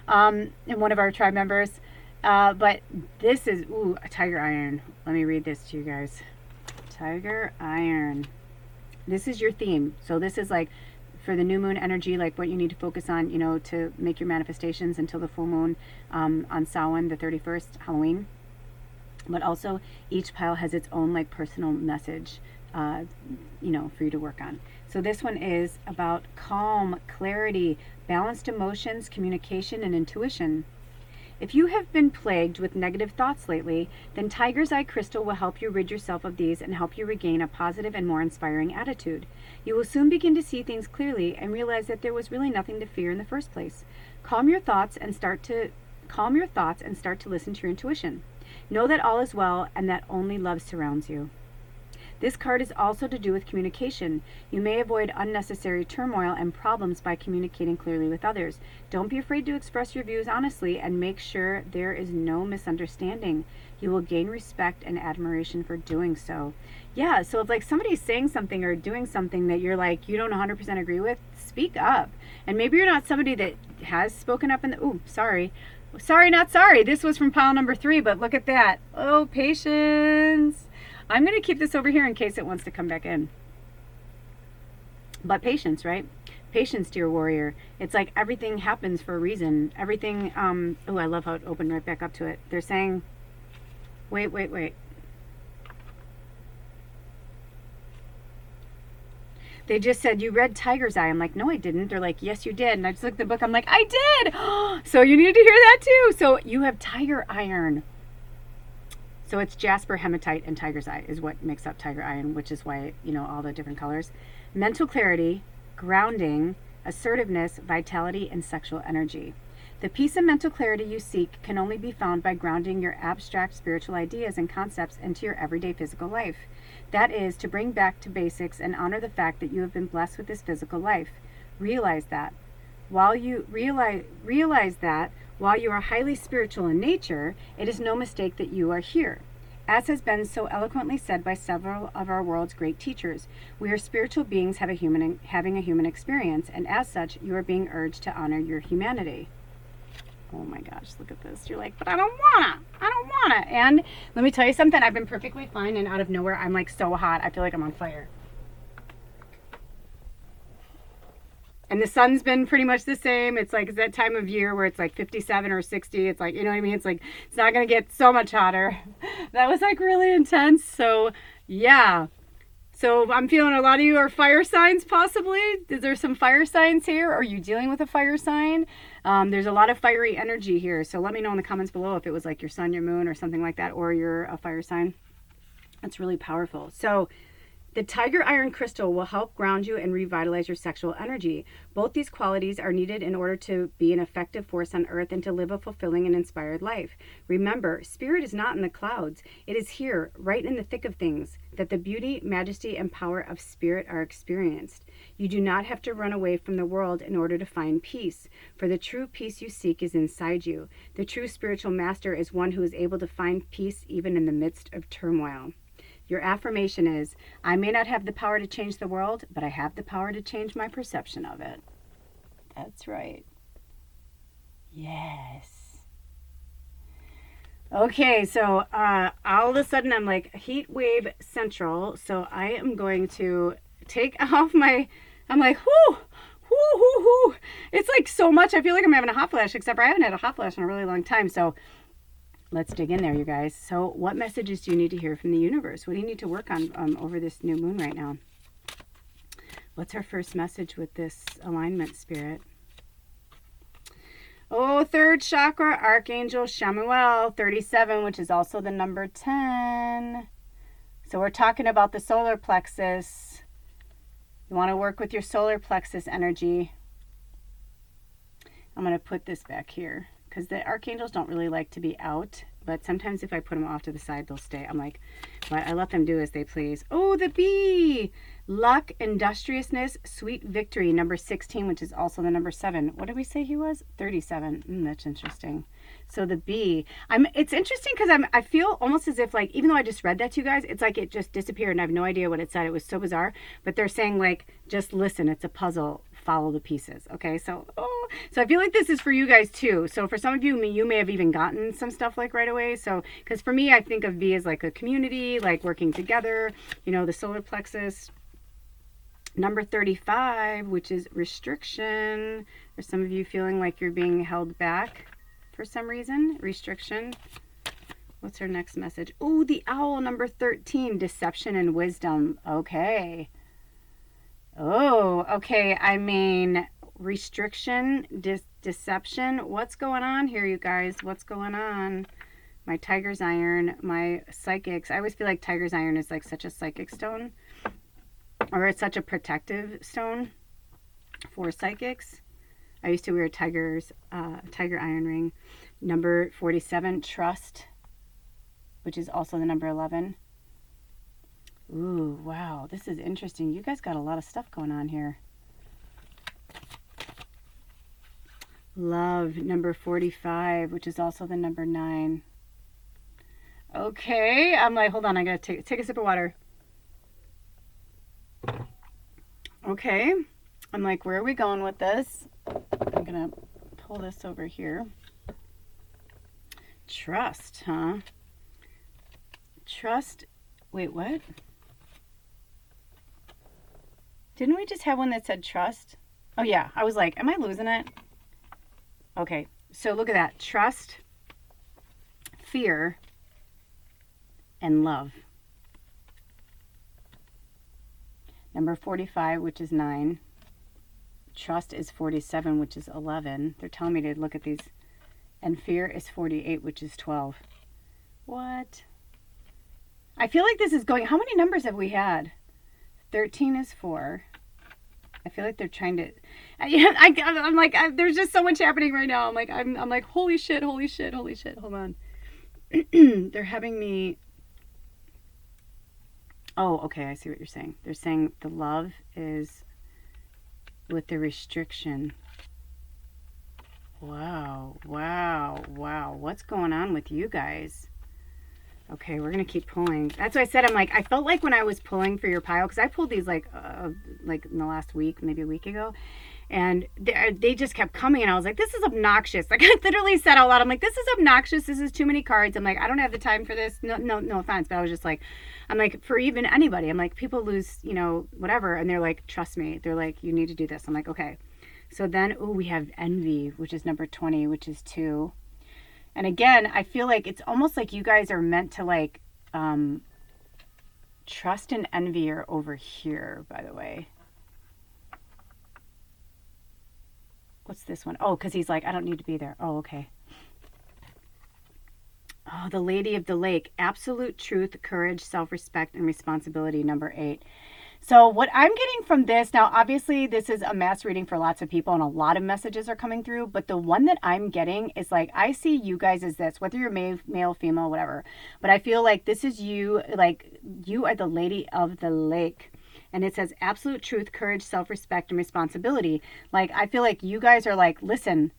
And one of our tribe members. But this is, a tiger iron. Let me read this to you guys. Tiger iron. This is your theme. So this is like for the new moon energy, like what you need to focus on, to make your manifestations until the full moon on Samhain, the 31st, Halloween. But also each pile has its own like personal message, for you to work on. So this one is about calm, clarity, balanced emotions, communication, and intuition. If you have been plagued with negative thoughts lately, then Tiger's Eye Crystal will help you rid yourself of these and help you regain a positive and more inspiring attitude. You will soon begin to see things clearly and realize that there was really nothing to fear in the first place. Calm your thoughts and start to listen to your intuition. Know that all is well and that only love surrounds you. This card is also to do with communication. You may avoid unnecessary turmoil and problems by communicating clearly with others. Don't be afraid to express your views honestly and make sure there is no misunderstanding. You will gain respect and admiration for doing so. Yeah, so if like somebody's saying something or doing something that you're like, you don't 100% agree with, speak up. And maybe you're not somebody that has spoken up in the, sorry, not sorry. This was from pile number 3, but look at that. Oh, patience. I'm going to keep this over here in case it wants to come back in. But patience, right? Patience, dear warrior. It's like everything happens for a reason. Everything, I love how it opened right back up to it. They're saying, wait. They just said, you read Tiger's Eye. I'm like, no, I didn't. They're like, yes, you did. And I just looked at the book. I'm like, I did. So you needed to hear that too. So you have tiger iron. So it's jasper, hematite, and tiger's eye is what makes up tiger iron, which is why, all the different colors. Mental clarity, grounding, assertiveness, vitality, and sexual energy. The peace and mental clarity you seek can only be found by grounding your abstract spiritual ideas and concepts into your everyday physical life. That is, to bring back to basics and honor the fact that you have been blessed with this physical life. Realize that. While you are highly spiritual in nature, it is no mistake that you are here. As has been so eloquently said by several of our world's great teachers, we are spiritual beings having a human experience, and as such, you are being urged to honor your humanity. Oh my gosh, look at this. You're like, but I don't wanna. And let me tell you something, I've been perfectly fine, and out of nowhere, I'm like so hot. I feel like I'm on fire. And the sun's been pretty much the same. It's like, it's that time of year where it's like 57 or 60. It's like, you know what I mean? It's like, it's not going to get so much hotter. That was like really intense. So yeah. So I'm feeling a lot of you are fire signs possibly. Is there some fire signs here? Are you dealing with a fire sign? There's a lot of fiery energy here. So let me know in the comments below if it was like your sun, your moon, or something like that, or you're a fire sign. That's really powerful. So the tiger iron crystal will help ground you and revitalize your sexual energy. Both these qualities are needed in order to be an effective force on earth and to live a fulfilling and inspired life. Remember, spirit is not in the clouds. It is here, right in the thick of things, that the beauty, majesty, and power of spirit are experienced. You do not have to run away from the world in order to find peace, for the true peace you seek is inside you. The true spiritual master is one who is able to find peace even in the midst of turmoil. Your affirmation is, I may not have the power to change the world, but I have the power to change my perception of it. That's right. Yes. Okay, so all of a sudden I'm like heat wave central. So I am going to take off I'm like, whoo. It's like so much. I feel like I'm having a hot flash, except I haven't had a hot flash in a really long time. So let's dig in there, you guys. So what messages do you need to hear from the universe? What do you need to work on over this new moon right now? What's our first message with this alignment, Spirit? Oh, third chakra, Archangel Chamuel, 37, which is also the number 10. So we're talking about the solar plexus. You want to work with your solar plexus energy. I'm going to put this back here, because the archangels don't really like to be out, but sometimes if I put them off to the side, they'll stay. I'm like, what I let them do as they please. Oh, the bee! Luck, industriousness, sweet victory, number 16, which is also the number 7. What did we say he was? 37. That's interesting. So the bee. It's interesting because I feel almost as if, like, even though I just read that to you guys, it's like it just disappeared and I have no idea what it said. It was so bizarre. But they're saying, like, just listen. It's a puzzle. Follow the pieces. Okay, so I feel like this is for you guys too. So for some of you, you may have even gotten some stuff like right away. So because for me, I think of V as like a community, like working together. You know, the solar plexus. Number 35, which is restriction. There's some of you feeling like you're being held back for some reason. Restriction. What's her next message? Oh, the owl, number 13, deception and wisdom. Okay. Oh, okay. I mean, restriction, deception. What's going on here, you guys? What's going on? My tiger's iron, my psychics. I always feel like tiger's iron is like such a psychic stone. Or it's such a protective stone for psychics. I used to wear tiger iron ring. Number 47, trust, which is also the number 11. Ooh, wow, this is interesting. You guys got a lot of stuff going on here. Love, number 45, which is also the number 9. Okay, I'm like, hold on, I gotta take a sip of water. Okay, I'm like, where are we going with this? I'm gonna pull this over here. Trust, huh? Trust, wait, what? Didn't we just have one that said trust? Oh yeah, I was like, am I losing it? Okay, so look at that. Trust, fear, and love. Number 45, which is 9. Trust is 47, which is 11. They're telling me to look at these. And fear is 48, which is 12. What? I feel like this is going... How many numbers have we had? 13 is 4. I feel like they're trying to... I'm like, there's just so much happening right now. I'm like, holy shit, holy shit, holy shit. Hold on. They're having me... Oh, okay, I see what you're saying. They're saying the love is with the restriction. Wow, wow, wow. What's going on with you guys? Okay, we're going to keep pulling. That's what I said. I'm like, I felt like when I was pulling for your pile, because I pulled these like in the last week, maybe a week ago, and they just kept coming, and I was like, this is obnoxious. Like, I literally said out loud, I'm like, this is obnoxious. This is too many cards. I'm like, I don't have the time for this. No offense, but I was just like, I'm like, for even anybody, I'm like, people lose, you know, whatever, and they're like, trust me. They're like, you need to do this. I'm like, okay. So then, we have envy, which is number 20, which is 2. And again, I feel like it's almost like you guys are meant to like, trust and envy are over here, by the way. What's this one? Oh, because he's like, I don't need to be there. Oh, okay. Oh, the Lady of the Lake. Absolute truth, courage, self-respect, and responsibility, number 8. So what I'm getting from this, now obviously this is a mass reading for lots of people and a lot of messages are coming through, but the one that I'm getting is like, I see you guys as this, whether you're male, female, whatever, but I feel like this is you, like you are the Lady of the Lake. And it says absolute truth, courage, self-respect, and responsibility. Like, I feel like you guys are like, listen,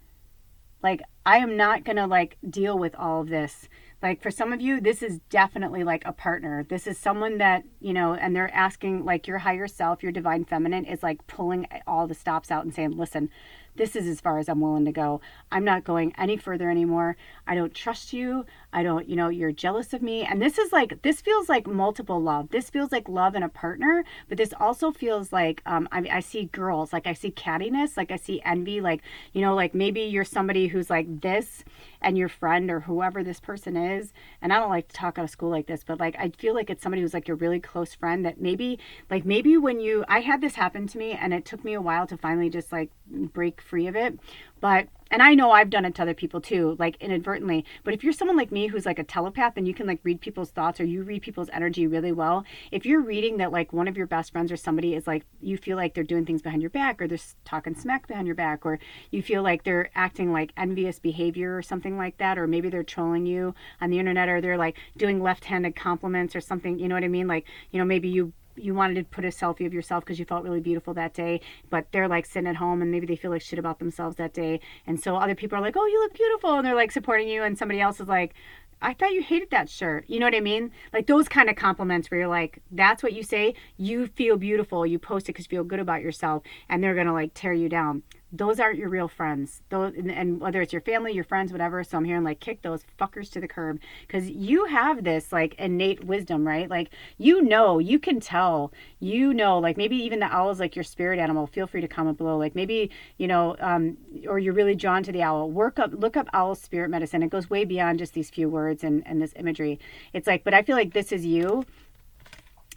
like, I am not going to like deal with all of this. Like, for some of you, this is definitely like a partner. This is someone that, you know, and they're asking, like, your higher self, your divine feminine is like pulling all the stops out and saying, listen, this is as far as I'm willing to go. I'm not going any further anymore. I don't trust you. I don't, you know, you're jealous of me. And this is like, this feels like multiple love. This feels like love in a partner, but this also feels like, I see girls, like I see cattiness, like I see envy, like, you know, like maybe you're somebody who's like this and your friend or whoever this person is. And I don't like to talk out of school like this, but like, I feel like it's somebody who's like your really close friend that maybe when I had this happen to me and it took me a while to finally just like break free of it. But, and I know I've done it to other people too, like inadvertently. But if you're someone like me who's like a telepath and you can like read people's thoughts or you read people's energy really well, if you're reading that like one of your best friends or somebody is like, you feel like they're doing things behind your back or they're talking smack behind your back, or you feel like they're acting like envious behavior or something like that, or maybe they're trolling you on the internet, or they're like doing left-handed compliments or something, you know what I mean? Like, maybe you wanted to put a selfie of yourself because you felt really beautiful that day, but they're like sitting at home and maybe they feel like shit about themselves that day. And so other people are like, oh, you look beautiful. And they're like supporting you. And somebody else is like, I thought you hated that shirt. You know what I mean? Like those kind of compliments where you're like, that's what you say. You feel beautiful. You post it because you feel good about yourself. And they're going to like tear you down. Those aren't your real friends. Those, and whether it's your family, your friends, whatever. So I'm hearing like kick those fuckers to the curb, because you have this like innate wisdom, right? Like, you can tell, like maybe even the owl is like your spirit animal. Feel free to comment below. Like maybe, or you're really drawn to the owl. Look up owl spirit medicine. It goes way beyond just these few words and this imagery. It's like, but I feel like this is you.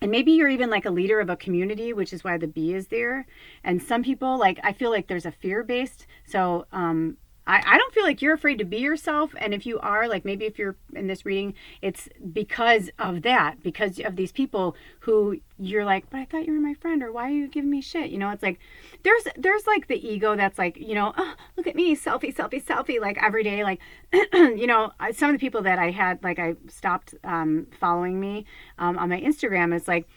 And maybe you're even like a leader of a community, which is why the bee is there. And some people, like, I feel like there's a fear-based. So I don't feel like you're afraid to be yourself. And if you are, like, maybe if you're in this reading, it's because of that, because of these people who you're like, but I thought you were my friend, or why are you giving me shit? It's like, there's like the ego that's like, oh, look at me, selfie, selfie, selfie, like every day. Like, some of the people that I had, like, I stopped following me on my Instagram. It's like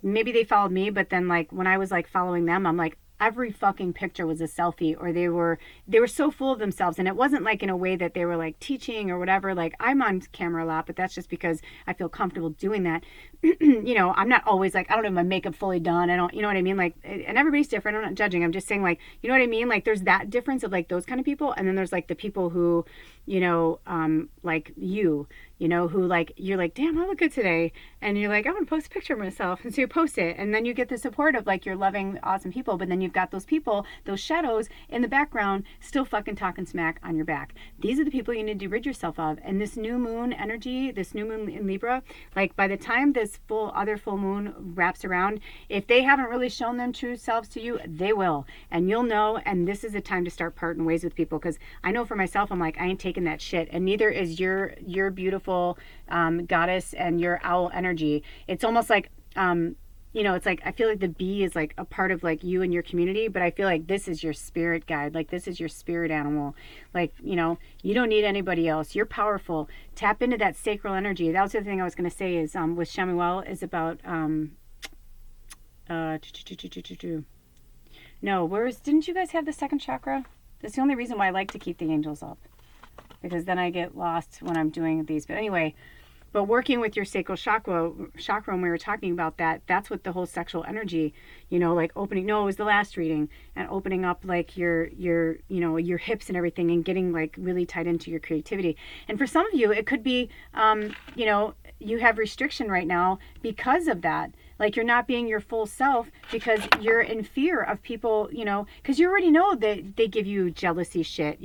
maybe they followed me, but then like when I was like following them, I'm like, every fucking picture was a selfie, or they were so full of themselves. And it wasn't like in a way that they were like teaching or whatever. Like, I'm on camera a lot, but that's just because I feel comfortable doing that. I'm not always like, I don't have my makeup fully done. I don't, you know what I mean? Like, and everybody's different. I'm not judging. I'm just saying, like, you know what I mean? Like, there's that difference of like those kind of people. And then there's like the people who, like you, who like, you're like, damn, I look good today. And you're like, I want to post a picture of myself. And so you post it. And then you get the support of like your loving, awesome people. But then you've got those people, those shadows in the background, still fucking talking smack on your back. These are the people you need to rid yourself of. And this new moon energy, this new moon in Libra, like by the time this other full moon wraps around, if they haven't really shown them true selves to you, they will. And you'll know. And this is the time to start parting ways with people. Because I know for myself, I'm like, I ain't taking that shit. And neither is your beautiful goddess and your owl energy. It's almost like, it's like, I feel like the bee is like a part of like you and your community, but I feel like this is your spirit guide. Like, this is your spirit animal. Like, you don't need anybody else. You're powerful. Tap into that sacral energy. That was the other thing I was going to say is, with Shemuel is about, didn't you guys have the second chakra? That's the only reason why I like to keep the angels up, because then I get lost when I'm doing these. But anyway, but working with your sacral chakra, when we were talking about that, that's what the whole sexual energy, like opening, no, it was the last reading, and opening up like your hips and everything, and getting like really tied into your creativity. And for some of you, it could be, you have restriction right now because of that. Like, you're not being your full self because you're in fear of people, because you already know that they give you jealousy shit,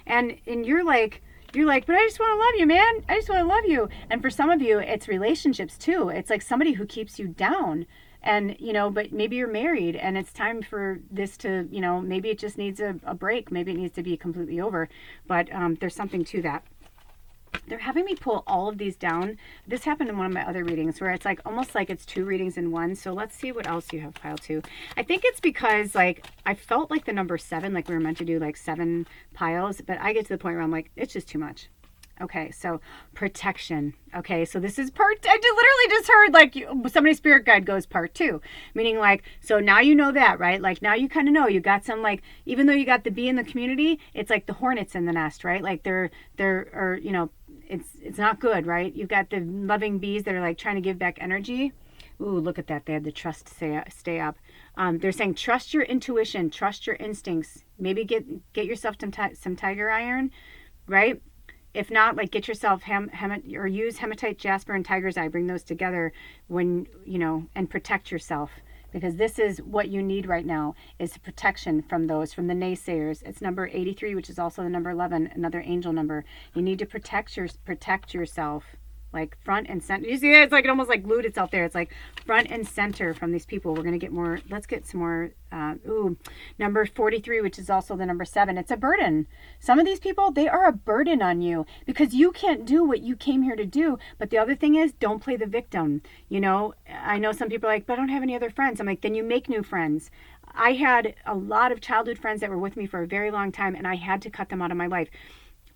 and you're like, but I just want to love you, man. I just want to love you. And for some of you, it's relationships too. It's like somebody who keeps you down. And, but maybe you're married and it's time for this to, maybe it just needs a break. Maybe it needs to be completely over. But there's something to that. They're having me pull all of these down. This happened in one of my other readings where it's like almost like it's two readings in one. So let's see what else you have piled two. I think it's because like I felt like the number 7, like we were meant to do like 7 piles, but I get to the point where I'm like, it's just too much. Okay, so protection. Okay, so this is part, I literally just heard like somebody's spirit guide goes part 2, meaning like, so now you know that, right? Like now you kind of know you got some, like, even though you got the bee in the community, it's like the hornets in the nest, right? Like they're it's not good, right? You've got the loving bees that are like trying to give back energy. Ooh, look at that. They had the trust stay up. They're saying trust your intuition, trust your instincts. Maybe get yourself some tiger iron, right? If not, like get yourself or use hematite, jasper, and tiger's eye. Bring those together when, and protect yourself. Because this is what you need right now, is protection from the naysayers. It's number 83, which is also the number 11, another angel number. You need to protect yourself. like front and center. You see that? It's like it almost like glued itself there. It's like front and center from these people. We're going to get more. Let's get some more. Number 43, which is also the number 7. It's a burden. Some of these people, they are a burden on you because you can't do what you came here to do. But the other thing is, don't play the victim. You know, I know some people are like, but I don't have any other friends. I'm like, then you make new friends. I had a lot of childhood friends that were with me for a very long time, and I had to cut them out of my life.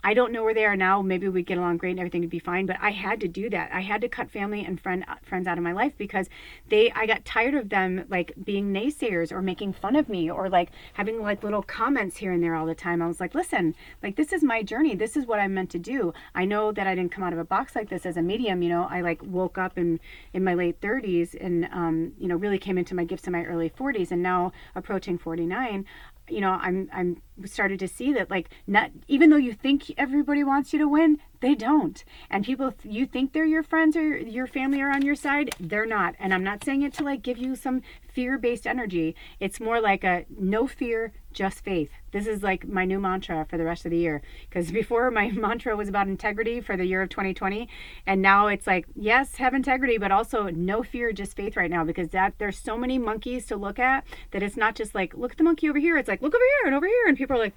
I don't know where they are now. Maybe we'd get along great and everything would be fine, but I had to do that. I had to cut family and friends out of my life because I got tired of them like being naysayers or making fun of me or like having like little comments here and there all the time. I was like, listen, like this is my journey. This is what I'm meant to do. I know that I didn't come out of a box like this as a medium. You know, I like woke up in my late 30s and, you know, really came into my gifts in my early 40s and now approaching 49. You know, I'm started to see that like not even though you think everybody wants you to win, they don't. And people you think they're your friends or your family are on your side, they're not. And I'm not saying it to like give you some fear-based energy. It's more like a no fear, just faith. This is like my new mantra for the rest of the year. Because before my mantra was about integrity for the year of 2020. And now it's like, yes, have integrity, but also no fear, just faith right now. Because there's so many monkeys to look at that it's not just like, look at the monkey over here. It's like, look over here and over here. And people are like,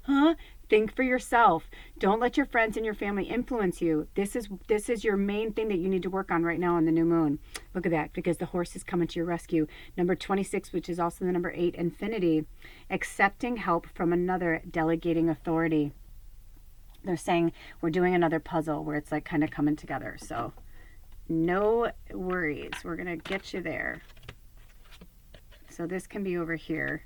huh? Think for yourself. Don't let your friends and your family influence you. This is your main thing that you need to work on right now on the new moon. Look at that, because the horse is coming to your rescue. Number 26, which is also the number 8, infinity. Accepting help from another, delegating authority. They're saying we're doing another puzzle where it's like kind of coming together. So no worries. We're going to get you there. So this can be over here.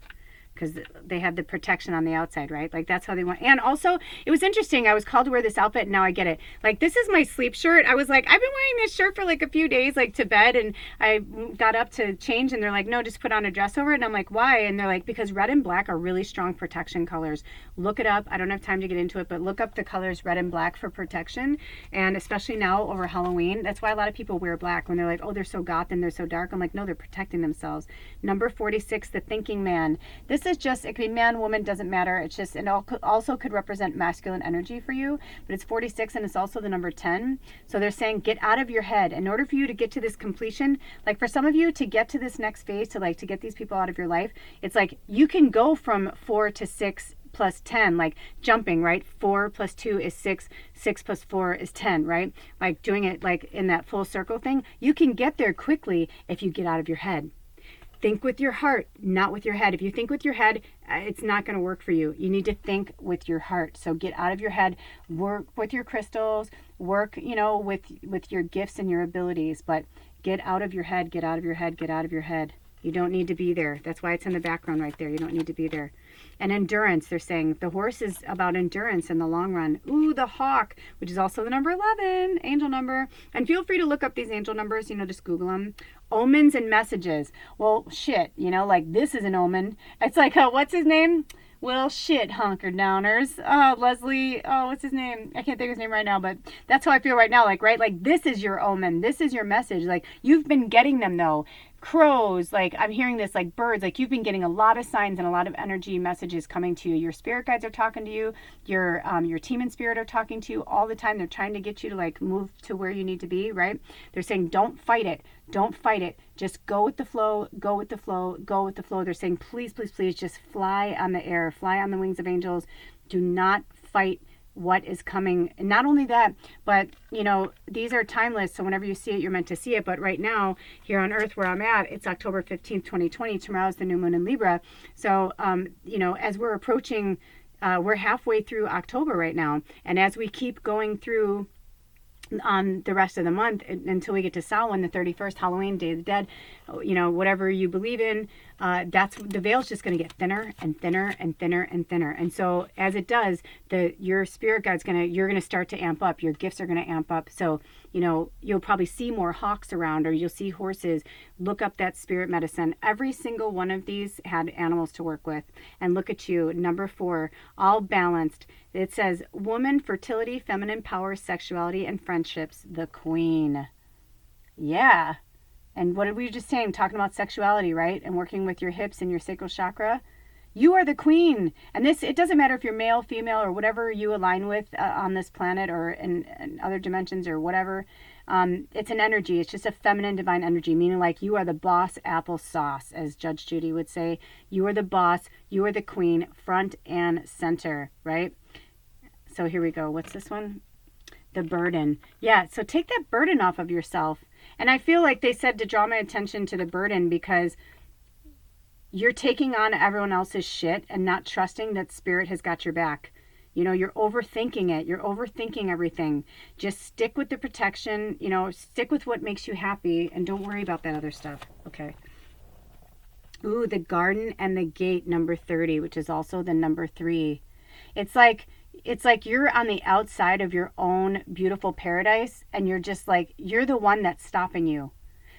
Because they have the protection on the outside, right? Like that's how they want. And also, it was interesting. I was called to wear this outfit, and now I get it. Like this is my sleep shirt. I was like, I've been wearing this shirt for like a few days, like to bed, and I got up to change, and they're like, no, just put on a dress over it. And I'm like, why? And they're like, because red and black are really strong protection colors. Look it up. I don't have time to get into it, but look up the colors red and black for protection, and especially now over Halloween. That's why a lot of people wear black when they're like, oh, they're so goth and they're so dark. I'm like, no, they're protecting themselves. Number 46, the thinking man. This is just, it could be man, woman, doesn't matter. It's just, and also could represent masculine energy for you, but it's 46 and it's also the number 10. So they're saying get out of your head. In order for you to get to this completion, like for some of you to get to this next phase, to get these people out of your life, it's like you can go from 4 to 6 plus 10, like jumping, right? 4 plus 2 is 6, 6 plus 4 is 10, right? Like doing it like in that full circle thing. You can get there quickly if you get out of your head. Think with your heart, not with your head. If you think with your head, it's not going to work for you. You need to think with your heart. So get out of your head, work with your crystals, work, with your gifts and your abilities, but get out of your head, get out of your head, get out of your head. You don't need to be there. That's why it's in the background right there. You don't need to be there. And endurance, they're saying the horse is about endurance in the long run. Ooh, the hawk, which is also the number 11, angel number. And feel free to look up these angel numbers, just Google them. Omens and messages. Well, shit, like this is an omen. It's like, what's his name? Well, shit, hunker downers. Leslie, what's his name? I can't think of his name right now, but that's how I feel right now. Like, right? Like, this is your omen. This is your message. Like, you've been getting them, though. Crows, like, I'm hearing this, like, birds. Like, you've been getting a lot of signs and a lot of energy messages coming to you. Your spirit guides are talking to you. Your team and spirit are talking to you all the time. They're trying to get you to, like, move to where you need to be, right? They're saying, don't fight it. Don't fight it. Just go with the flow, go with the flow, go with the flow. They're saying, please, please, please, just fly on the air, fly on the wings of angels. Do not fight what is coming. And not only that, but, these are timeless. So whenever you see it, you're meant to see it. But right now, here on Earth where I'm at, it's October 15th, 2020. Tomorrow's the new moon in Libra. So, as we're approaching, we're halfway through October right now. And as we keep going through the rest of the month until we get to Samhain, the 31st, Halloween, Day of the Dead, whatever you believe in, that's the veil's just going to get thinner and thinner and thinner and thinner. And so as it does, your spirit guide's you're going to start to amp up. Your gifts are going to amp up. So, you'll probably see more hawks around, or you'll see horses. Look up that spirit medicine. Every single one of these had animals to work with. And look at you, number 4, all balanced. It says, woman, fertility, feminine power, sexuality, and friendships, the queen. Yeah. And what did we just say? I'm talking about sexuality, right? And working with your hips and your sacral chakra. You are the queen. And this, it doesn't matter if you're male, female, or whatever you align with on this planet or in other dimensions or whatever. It's an energy. It's just a feminine divine energy, meaning like you are the boss applesauce, as Judge Judy would say. You are the boss. You are the queen, front and center, right? So here we go. What's this one? The burden. Yeah, so take that burden off of yourself. And I feel like they said to draw my attention to the burden because you're taking on everyone else's shit and not trusting that spirit has got your back. You know, you're overthinking it. You're overthinking everything. Just stick with the protection, you know, stick with what makes you happy and don't worry about that other stuff. Okay. Ooh, the garden and the gate, number 30, which is also the number 3. It's like you're on the outside of your own beautiful paradise and you're just like, you're the one that's stopping you.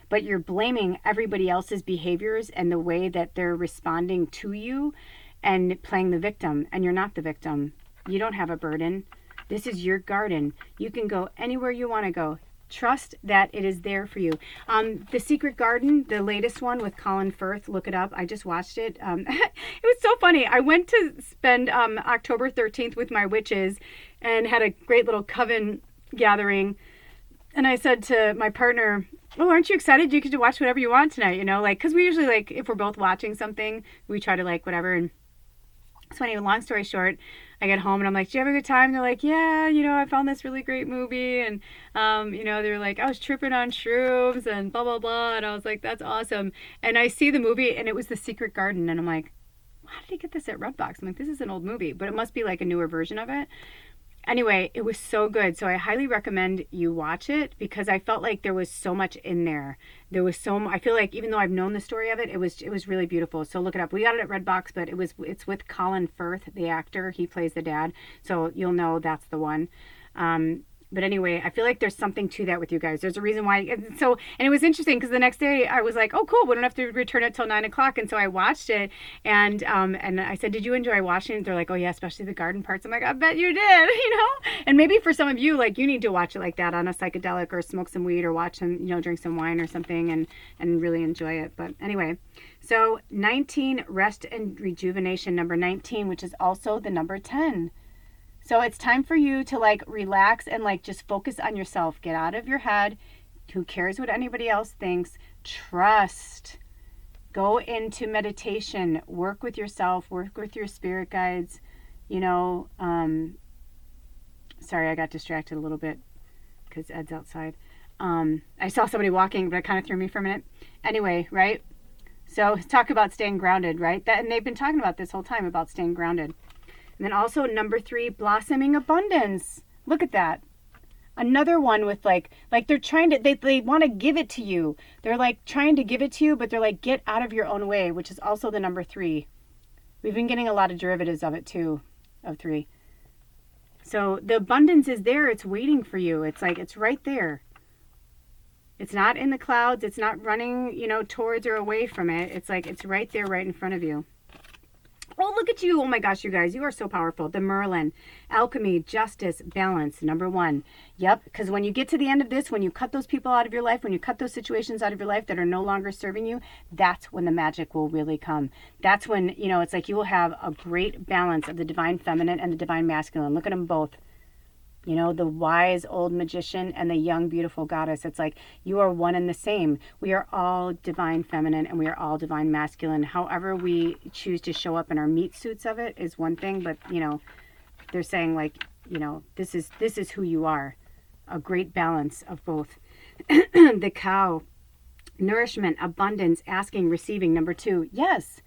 But you're blaming everybody else's behaviors and the way that they're responding to you and playing the victim. And you're not the victim. You don't have a burden. This is your garden. You can go anywhere you want to go. Trust that it is there for you. The Secret Garden, the latest one with Colin Firth, look it up. I just watched it. It was so funny. I went to spend October 13th with my witches and had a great little coven gathering. And I said to my partner, oh, aren't you excited? You get to watch whatever you want tonight, you know? Like, because we usually, like, if we're both watching something, we try to, like, whatever. And so anyway, long story short, I get home and I'm like, did you have a good time? They're like, yeah, you know, I found this really great movie. And, you know, they're like, I was tripping on shrooms and blah, blah, blah. And I was like, that's awesome. And I see the movie and it was The Secret Garden. And I'm like, how did he get this at Redbox? I'm like, this is an old movie, but it must be like a newer version of it. Anyway, it was so good. So I highly recommend you watch it because I felt like there was so much in there. There was I feel like even though I've known the story of it, it was really beautiful. So look it up. We got it at Redbox, but it's with Colin Firth, the actor. He plays the dad. So you'll know that's the one. But anyway, I feel like there's something to that with you guys. There's a reason why. And it was interesting because the next day I was like, oh, cool. We don't have to return it till 9:00. And so I watched it. And I said, did you enjoy watching it? They're like, oh, yeah, especially the garden parts. I'm like, I bet you did, you know? And maybe for some of you, like, you need to watch it like that on a psychedelic or smoke some weed or watch some, you know, drink some wine or something and really enjoy it. But anyway, so 19, rest and rejuvenation, number 19, which is also the number 10. So it's time for you to like relax and like just focus on yourself. Get out of your head. Who cares what anybody else thinks? Trust. Go into meditation. Work with yourself. Work with your spirit guides. You know, sorry, I got distracted a little bit because Ed's outside. I saw somebody walking, but it kind of threw me for a minute. Anyway, right? So talk about staying grounded, right? And they've been talking about this whole time about staying grounded. And then also number 3, blossoming abundance. Look at that. Another one with like they're trying to, they want to give it to you. They're like trying to give it to you, but they're like, get out of your own way, which is also the number 3. We've been getting a lot of derivatives of it too, of 3. So the abundance is there. It's waiting for you. It's like, it's right there. It's not in the clouds. It's not running, you know, towards or away from it. It's like, it's right there, right in front of you. Oh, look at you. Oh my gosh, you guys, you are so powerful. The Merlin, alchemy, justice, balance, number 1. Yep, because when you get to the end of this, when you cut those people out of your life, when you cut those situations out of your life that are no longer serving you, that's when the magic will really come. That's when, you know, it's like you will have a great balance of the divine feminine and the divine masculine. Look at them both. You know, the wise old magician and the young, beautiful goddess. It's like you are one and the same. We are all divine feminine and we are all divine masculine. However we choose to show up in our meat suits of it is one thing. But, you know, they're saying like, you know, this is who you are. A great balance of both. The cow, nourishment, abundance, asking, receiving. Number 2, yes.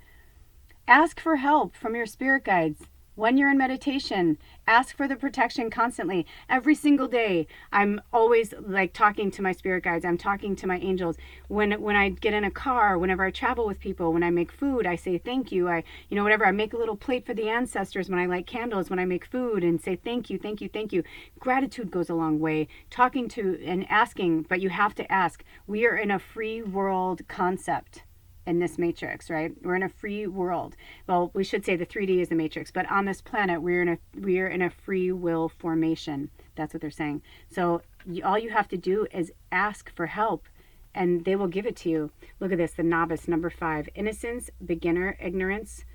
Ask for help from your spirit guides. When you're in meditation, ask for the protection constantly. Every single day, I'm always like talking to my spirit guides. I'm talking to my angels. When I get in a car, whenever I travel with people, when I make food, I say thank you. You know, whatever. I make a little plate for the ancestors when I light candles, when I make food and say thank you, thank you, thank you. Gratitude goes a long way. Talking to and asking, but you have to ask. We are in a free world concept. In this matrix, right? We're in a free world. Well, we should say the 3D is the matrix, but on this planet, we are in a free will formation. That's what they're saying. So all you have to do is ask for help and they will give it to you. Look at this, the novice, number 5, innocence, beginner, ignorance,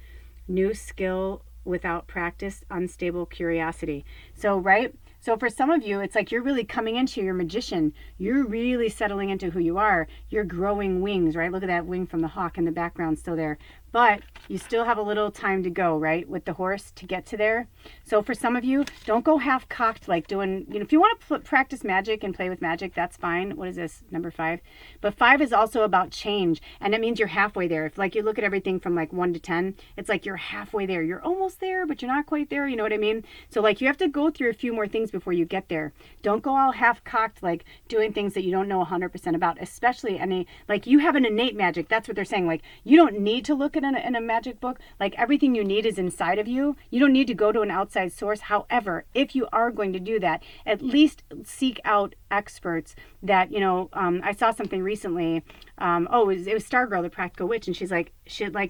new skill without practice, unstable curiosity. So, right? So for some of you, it's like you're really coming into your magician. You're really settling into who you are. You're growing wings, right? Look at that wing from the hawk in the background still there. But you still have a little time to go, right, with the horse to get to there. So for some of you, don't go half-cocked like doing, if you want to practice magic and play with magic, that's fine. What is this, number 5? But 5 is also about change, and it means you're halfway there. If like you look at everything from like 1 to 10, it's like you're halfway there. You're almost there, but you're not quite there, you know what I mean? So like you have to go through a few more things before you get there. Don't go all half-cocked like doing things that you don't know 100% about, especially like you have an innate magic. That's what they're saying. Like you don't need to look at in a magic book. Like everything you need is inside of you. You don't need to go to an outside source. However, if you are going to do that, at least seek out experts that, I saw something recently. It was Stargirl, the practical witch, and she'd like